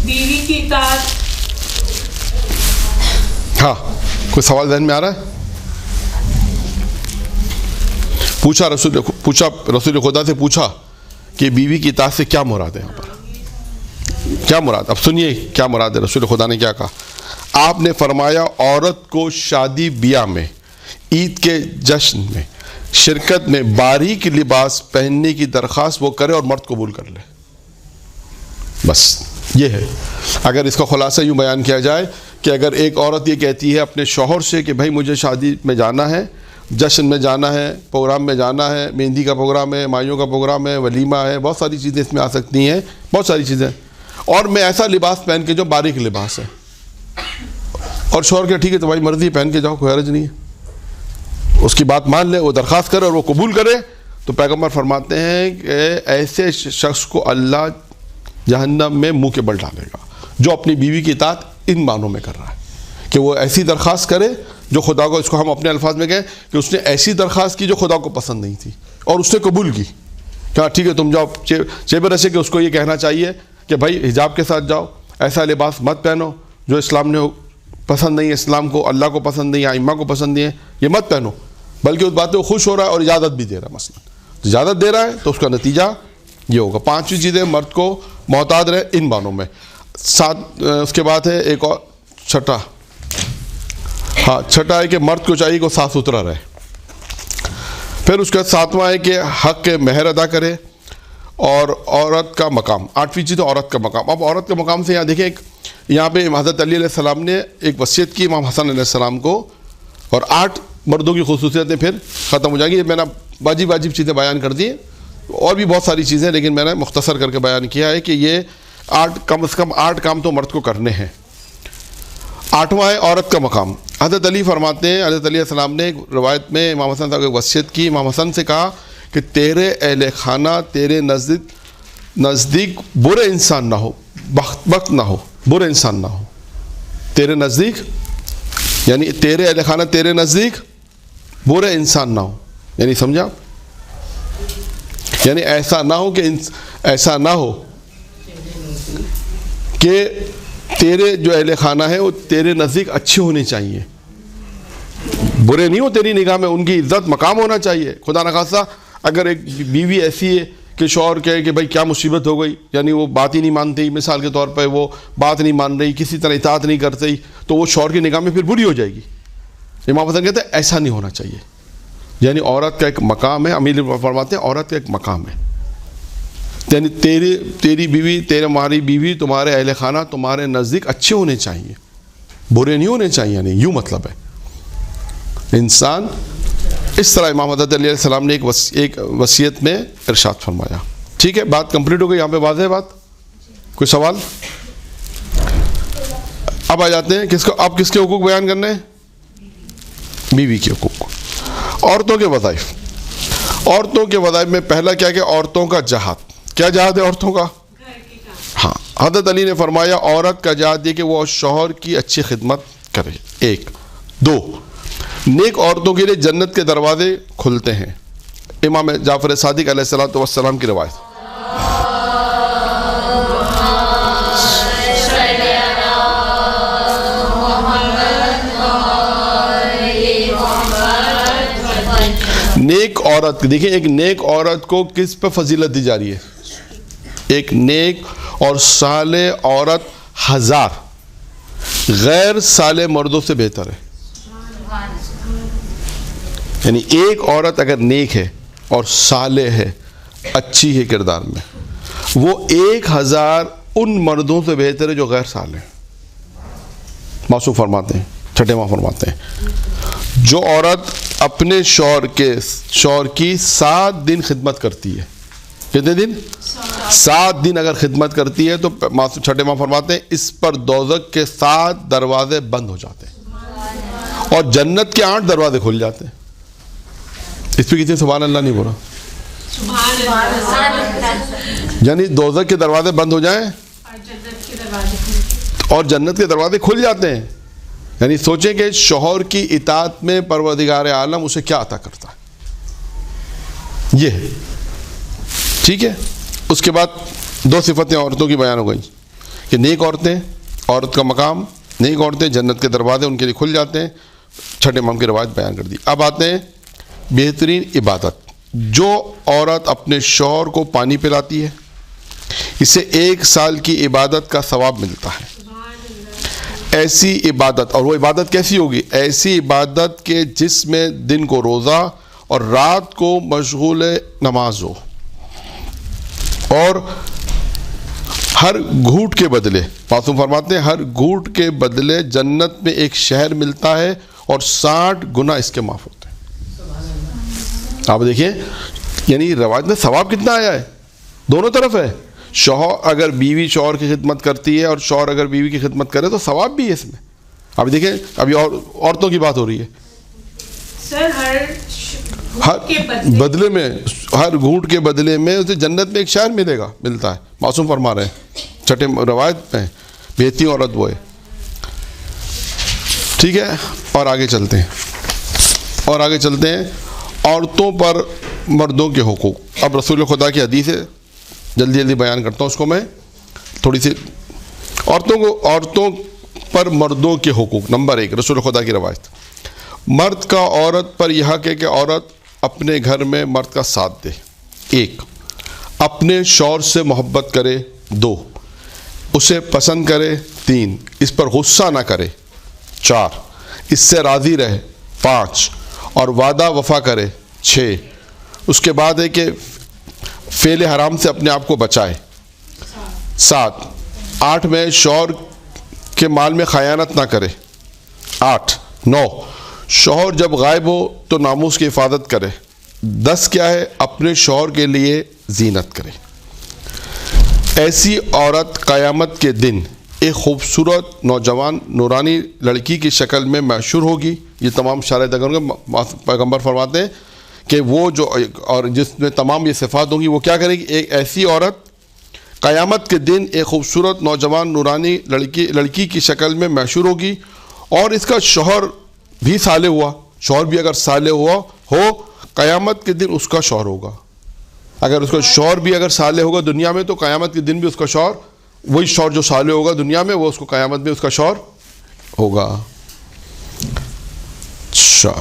بیوی کی اطاعت, ہاں کوئی سوال ذہن میں آ رہا ہے؟ پوچھا رسول خدا سے پوچھا کہ بیوی کی اطاعت سے کیا مراد ہے. یہاں پر کیا مراد؟ اب سنیے کیا مراد ہے. رسول خدا نے کیا کہا؟ آپ نے فرمایا عورت کو شادی بیاہ میں, عید کے جشن میں, شرکت میں باریک لباس پہننے کی درخواست وہ کرے اور مرد قبول کر لے. بس یہ ہے. اگر اس کا خلاصہ یوں بیان کیا جائے کہ اگر ایک عورت یہ کہتی ہے اپنے شوہر سے کہ بھائی مجھے شادی میں جانا ہے, جشن میں جانا ہے, پروگرام میں جانا ہے, مہندی کا پروگرام ہے, مائیوں کا پروگرام ہے, ولیمہ ہے, بہت ساری چیزیں اس میں آ سکتی ہیں, بہت ساری چیزیں, اور میں ایسا لباس پہن کے جو باریک لباس ہے, اور شوہر کے ٹھیک ہے تمہاری مرضی پہن کے جاؤ, کوئی حرج نہیں ہے, اس کی بات مان لے, وہ درخواست کرے اور وہ قبول کرے, تو پیغمبر فرماتے ہیں کہ ایسے شخص کو اللہ جہنم میں منہ کے بل ڈالے گا جو اپنی بیوی کی اطاعت ان معنوں میں کر رہا ہے کہ وہ ایسی درخواست کرے جو خدا کو, اس کو ہم اپنے الفاظ میں کہیں کہ اس نے ایسی درخواست کی جو خدا کو پسند نہیں تھی اور اس نے قبول کی. کہا ٹھیک ہے تم جاؤ, چیبے رسے کہ اس کو یہ کہنا چاہیے کہ بھائی حجاب کے ساتھ جاؤ, ایسا لباس مت پہنو جو اسلام نے پسند نہیں ہے, اسلام کو, اللہ کو پسند نہیں ہے, ائمہ کو پسند نہیں ہے, یہ مت پہنو, بلکہ اس بات پہ وہ خوش ہو رہا ہے اور اجازت بھی دے رہا ہے. مثلا اجازت دے رہا ہے تو اس کا نتیجہ یہ ہوگا. 5ویں چیزیں مرد کو محتاط رہے ان معنوں میں. اس کے بعد ہے ایک اور چھٹا ہے کہ مرد کو چاہیے کہ صاف ستھرا رہے. پھر اس کا 7واں ہے کہ حق مہر ادا کرے, اور عورت کا مقام. 8ویں چیز ہے عورت کا مقام. اب عورت کا مقام سے یہاں دیکھیں, یہاں پہ حضرت علی علیہ السلام نے ایک وصیت کی امام حسن علیہ السلام کو, اور 8 مردوں کی خصوصیتیں پھر ختم ہو جائیں گی. میں نے واجب چیزیں بیان کر دی ہیں, اور بھی بہت ساری چیزیں, لیکن میں نے مختصر کر کے بیان کیا ہے کہ یہ 8 کم از کم 8 کام تو مرد کو کرنے ہیں. 8واں ہے عورت کا مقام. حضرت علی فرماتے ہیں, حضرت علیہ السلام نے ایک روایت میں امام حسن صاحب کو وصیت کی. امام حسن سے کہا کہ تیرے اہل خانہ تیرے نزدیک برے انسان نہ ہو, وقت نہ ہو, برے انسان نہ ہو تیرے نزدیک, یعنی تیرے اہل خانہ تیرے نزدیک برے انسان نہ ہو. یعنی سمجھا, یعنی ایسا نہ ہو کہ تیرے جو اہل خانہ ہیں وہ تیرے نزدیک اچھے ہونے چاہیے, برے نہیں ہو تیری نگاہ میں, ان کی عزت مقام ہونا چاہیے. خدا نخواستہ اگر ایک بیوی ایسی ہے کہ شوہر کہے کہ بھائی کیا مصیبت ہو گئی, یعنی وہ بات ہی نہیں مانتی, مثال کے طور پہ وہ بات نہیں مان رہی, کسی طرح اطاعت نہیں کرتی, تو وہ شوہر کی نگاہ میں پھر بری ہو جائے گی. امام حسن کہتے ہیں ایسا نہیں ہونا چاہیے. یعنی عورت کا ایک مقام ہے, امیر فرماتے ہیں عورت کا ایک مقام ہے, یعنی تیری بیوی, تمہاری بیوی, تمہارے اہل خانہ تمہارے نزدیک اچھے ہونے چاہیے, برے نہیں ہونے چاہیے. یعنی یوں مطلب ہے انسان اس طرح. امام حضرت علیہ السلام نے ایک وصیت میں ارشاد فرمایا. ٹھیک ہے, بات کمپلیٹ ہو گئی, یہاں پہ واضح ہے بات. کوئی سوال؟ اب آ جاتے ہیں کس کو، آپ کس کے حقوق بیان کرنے ہیں؟ بیوی کے حقوق. عورتوں کے وظائف. عورتوں کے وظائف میں پہلا کیا کہ عورتوں کا جہاد. کیا جہاد ہے عورتوں کا؟ ہاں. حضرت علی نے فرمایا عورت کا جہاد یہ کہ وہ شوہر کی اچھی خدمت کرے. 1. 2. نیک عورتوں کے لیے جنت کے دروازے کھلتے ہیں. امام جعفر صادق علیہ السلام کی روایت. نیک عورت، دیکھیں ایک نیک عورت کو کس پہ فضیلت دی جا رہی ہے؟ ایک نیک اور صالح عورت 1000 غیر صالح مردوں سے بہتر ہے. یعنی ایک عورت اگر نیک ہے اور صالح ہے، اچھی ہے کردار میں، وہ 1000 ان مردوں سے بہتر ہے جو غیر صالح ہیں. معصوم فرماتے ہیں، چھٹے ماں فرماتے ہیں جو عورت اپنے شوہر کی 7 دن خدمت کرتی ہے. کتنے دن؟ 7 دن اگر خدمت کرتی ہے تو چھٹے ماں فرماتے ہیں اس پر دوزخ کے 7 دروازے بند ہو جاتے ہیں اور جنت کے 8 دروازے کھل جاتے ہیں. اس پہ کسی سبحان اللہ نہیں بولا؟ یعنی دوزخ کے دروازے بند ہو جائیں اور جنت کے دروازے کھل جاتے ہیں. یعنی سوچیں کہ شوہر کی اطاعت میں پروردگار عالم اسے کیا عطا کرتا ہے. یہ ہے ٹھیک ہے. اس کے بعد 2 صفتیں عورتوں کی بیان ہو گئی کہ نیک عورتیں، عورت کا مقام، نیک عورتیں جنت کے دروازے ان کے لیے کھل جاتے ہیں. چھٹے امام کی روایت بیان کر دی. اب آتے ہیں بہترین عبادت. جو عورت اپنے شوہر کو پانی پلاتی ہے اسے 1 سال کی عبادت کا ثواب ملتا ہے. ایسی عبادت، اور وہ عبادت کیسی ہوگی؟ ایسی عبادت کے جس میں دن کو روزہ اور رات کو مشغول نماز ہو، اور ہر گھوٹ کے بدلے، معصوم فرماتے ہیں ہر گھوٹ کے بدلے جنت میں ایک شہر ملتا ہے اور 60 گنا اس کے معاف ہوتے ہیں. آپ دیکھیں یعنی روایت میں ثواب کتنا آیا ہے، دونوں طرف ہے. شوہر اگر بیوی شوہر کی خدمت کرتی ہے اور شوہر اگر بیوی کی خدمت کرے تو ثواب بھی ہے اس میں. ابھی دیکھیں ابھی عورتوں کی بات ہو رہی ہے. سر ہر بدلے میں، ہر گھونٹ کے بدلے میں اسے جنت میں ایک شہر ملتا ہے. معصوم فرما رہے ہیں چھٹے روایت میں بہترین عورت وہ ہے. ٹھیک ہے. اور آگے چلتے ہیں عورتوں پر مردوں کے حقوق. اب رسول خدا کی حدیث ہے، جلدی بیان کرتا ہوں اس کو میں تھوڑی سی. عورتوں پر مردوں کے حقوق. نمبر 1 رسول خدا کی روایت. مرد کا عورت پر یہ حق ہے کہ عورت اپنے گھر میں مرد کا ساتھ دے. 1 اپنے شوہر سے محبت کرے. 2 اسے پسند کرے. 3 اس پر غصہ نہ کرے. 4 اس سے راضی رہے. 5 اور وعدہ وفا کرے. 6 اس کے بعد ہے کہ فعل حرام سے اپنے آپ کو بچائے. 7 8 میں شوہر کے مال میں خیانت نہ کرے. 8 9 شوہر جب غائب ہو تو ناموس کی حفاظت کرے. 10 کیا ہے اپنے شوہر کے لیے زینت کرے. ایسی عورت قیامت کے دن ایک خوبصورت نوجوان نورانی لڑکی کی شکل میں محشور ہوگی. یہ تمام شرائط پیغمبر فرماتے ہیں کہ وہ جو اور جس میں تمام یہ صفات ہوں گی وہ کیا کرے گی؟ ایک ایسی عورت قیامت کے دن ایک خوبصورت نوجوان نورانی لڑکی کی شکل میں محشور ہوگی اور اس کا شوہر بھی صالح ہوا. شوہر بھی اگر صالح ہوا ہو قیامت کے دن اس کا شوہر ہوگا. اگر اس کا شوہر بھی اگر صالح ہوگا دنیا میں تو قیامت کے دن بھی اس کا شوہر، وہی شوہر جو صالح ہوگا دنیا میں وہ اس کو قیامت میں اس کا شوہر ہوگا. اچھا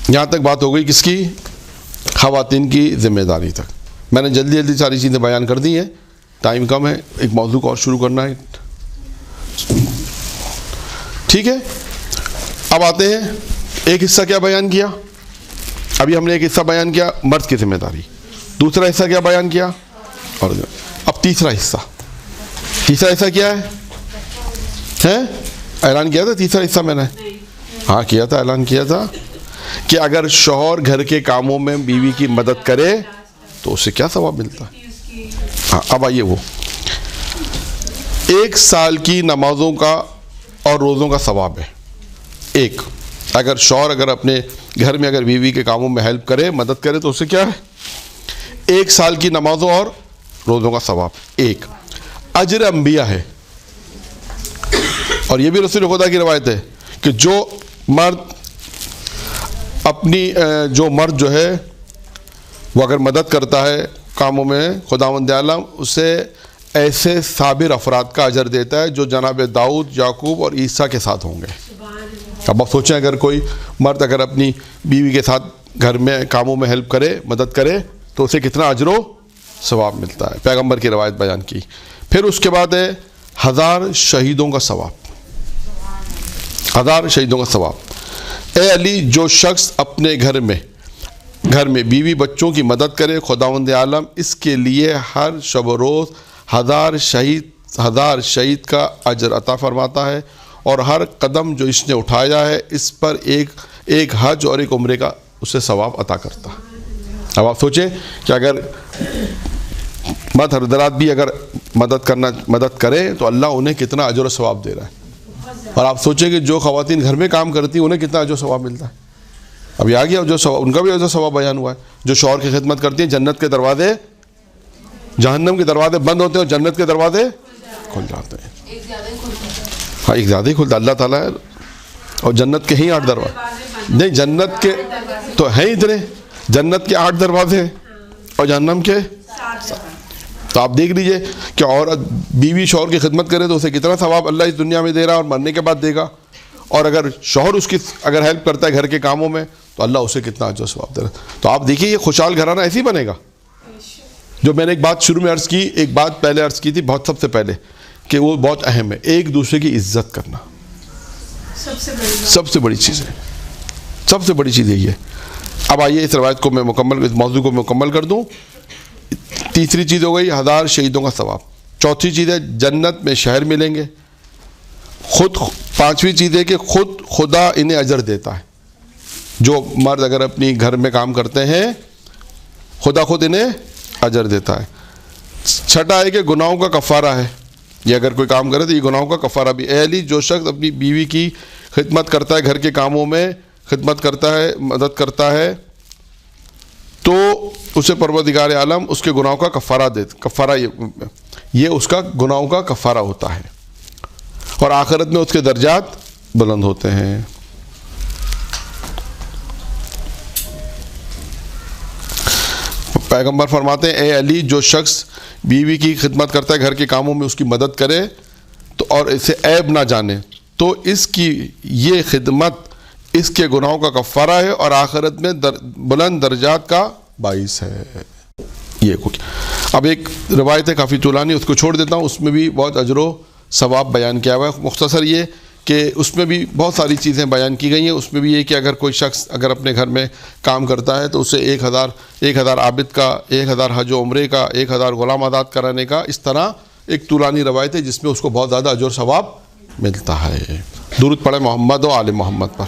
یہاں تک بات ہو گئی کس کی؟ خواتین کی ذمہ داری تک. میں نے جلدی ساری چیزیں بیان کر دی ہیں، ٹائم کم ہے، ایک موضوع کو اور شروع کرنا ہے. ٹھیک ہے. اب آتے ہیں ایک حصہ کیا بیان کیا؟ ابھی ہم نے ایک حصہ بیان کیا مرد کی ذمہ داری. دوسرا حصہ کیا بیان کیا؟ اور اب تیسرا حصہ کیا ہے؟ اعلان کیا تھا تیسرا حصہ میں نے؟ ہاں کیا تھا، اعلان کیا تھا کہ اگر شوہر گھر کے کاموں میں بیوی کی مدد کرے تو اسے کیا ثواب ملتا ہے. ہاں اب آئیے وہ 1 سال کی نمازوں کا اور روزوں کا ثواب ہے. ایک اگر شوہر اگر اپنے گھر میں اگر بیوی کے کاموں میں ہیلپ کرے مدد کرے تو اسے کیا ہے 1 سال کی نمازوں اور روزوں کا ثواب. ایک اجر انبیاء ہے. اور یہ بھی رسول خدا کی روایت ہے کہ جو مرد جو ہے وہ اگر مدد کرتا ہے کاموں میں خداوند عالم اسے ایسے صابر افراد کا اجر دیتا ہے جو جناب داؤد، یعقوب اور عیسیٰ کے ساتھ ہوں گے. اب آپ سوچیں اگر کوئی مرد اگر اپنی بیوی کے ساتھ گھر میں کاموں میں ہیلپ کرے مدد کرے تو اسے کتنا اجر و ثواب ملتا ہے. پیغمبر کی روایت بیان کی. پھر اس کے بعد ہے 1000 شہیدوں کا ثواب. 1000 شہیدوں کا ثواب. اے علی جو شخص اپنے گھر میں بیوی بچوں کی مدد کرے خداوند عالم اس کے لیے ہر شب و روز 1000 شہید کا اجر عطا فرماتا ہے اور ہر قدم جو اس نے اٹھایا ہے اس پر ایک حج اور ایک عمرے کا اسے ثواب عطا کرتا ہے. اب آپ سوچیں کہ اگر مرد حضرات بھی اگر مدد کرے تو اللہ انہیں کتنا اجر و ثواب دے رہا ہے. اور آپ سوچیں کہ جو خواتین گھر میں کام کرتی ہیں انہیں کتنا اجر و ثواب ملتا ہے. اب یہ آ گیا جو ان کا بھی اجر و ثواب بیان ہوا ہے. جو شوہر کی خدمت کرتی ہیں جنت کے دروازے جہنم کے دروازے بند ہوتے ہیں اور جنت کے دروازے کھل جاتے ہیں. ہاں ایک زیادہ ہی کھلتا اللہ تعالیٰ ہے. اور جنت کے ہی 8 دروازے نہیں جنت کے تو ہیں اتنے جنت کے 8 دروازے ہیں اور جہنم کے 7. تو آپ دیکھ لیجئے کہ عورت بیوی شوہر کی خدمت کرے تو اسے کتنا ثواب اللہ اس دنیا میں دے رہا ہے اور مرنے کے بعد دے گا. اور اگر شوہر اس کی اگر ہیلپ کرتا ہے گھر کے کاموں میں تو اللہ اسے کتنا اجر و ثواب دے رہا ہے. تو آپ دیکھیے یہ خوشحال گھرانہ ایسے ہی بنے گا. جو میں نے ایک بات شروع میں عرض کی ایک بات پہلے عرض کی تھی بہت سب سے پہلے کہ وہ بہت اہم ہے. ایک دوسرے کی عزت کرنا سب سے بڑی چیز ہے. سب سے بڑی چیز یہی ہے. اب آئیے اس روایت کو میں اس موضوع کو مکمل کر دوں. تیسری چیز ہو گئی 1000 شہیدوں کا ثواب. چوتھی چیز ہے جنت میں شہر ملیں گے. پانچویں چیز ہے کہ خدا انہیں اجر دیتا ہے. جو مرد اگر اپنی گھر میں کام کرتے ہیں خدا خود انہیں اجر دیتا ہے. چھٹا ہے کہ گناہوں کا کفارہ ہے. یہ اگر کوئی کام کرے تو یہ گناہوں کا کفارہ بھی. اے علی جو شخص اپنی بیوی کی خدمت کرتا ہے گھر کے کاموں میں خدمت کرتا ہے مدد کرتا ہے تو اسے پروردگار عالم اس کے گناہوں کا کفارہ یہ اس کا گناہوں کا کفارہ ہوتا ہے اور آخرت میں اس کے درجات بلند ہوتے ہیں. پیغمبر فرماتے ہیں اے علی جو شخص بیوی کی خدمت کرتا ہے گھر کے کاموں میں اس کی مدد کرے تو اور اسے عیب نہ جانے تو اس کی یہ خدمت اس کے گناہوں کا کفارہ ہے اور آخرت میں بلند درجات کا باعث ہے. یہ اب ایک روایت ہے کافی طولانی اس کو چھوڑ دیتا ہوں. اس میں بھی بہت اجر و ثواب بیان کیا ہوا ہے. مختصر یہ کہ اس میں بھی بہت ساری چیزیں بیان کی گئی ہیں. اس میں بھی یہ کہ اگر کوئی شخص اگر اپنے گھر میں کام کرتا ہے تو اسے 1000 عابد کا 1000 حج و عمرے کا 1000 غلام آزاد کرانے کا اس طرح ایک طولانی روایت ہے جس میں اس کو بہت زیادہ اجر و ثواب ملتا ہے. درود پڑھیں محمد و آل محمد پر.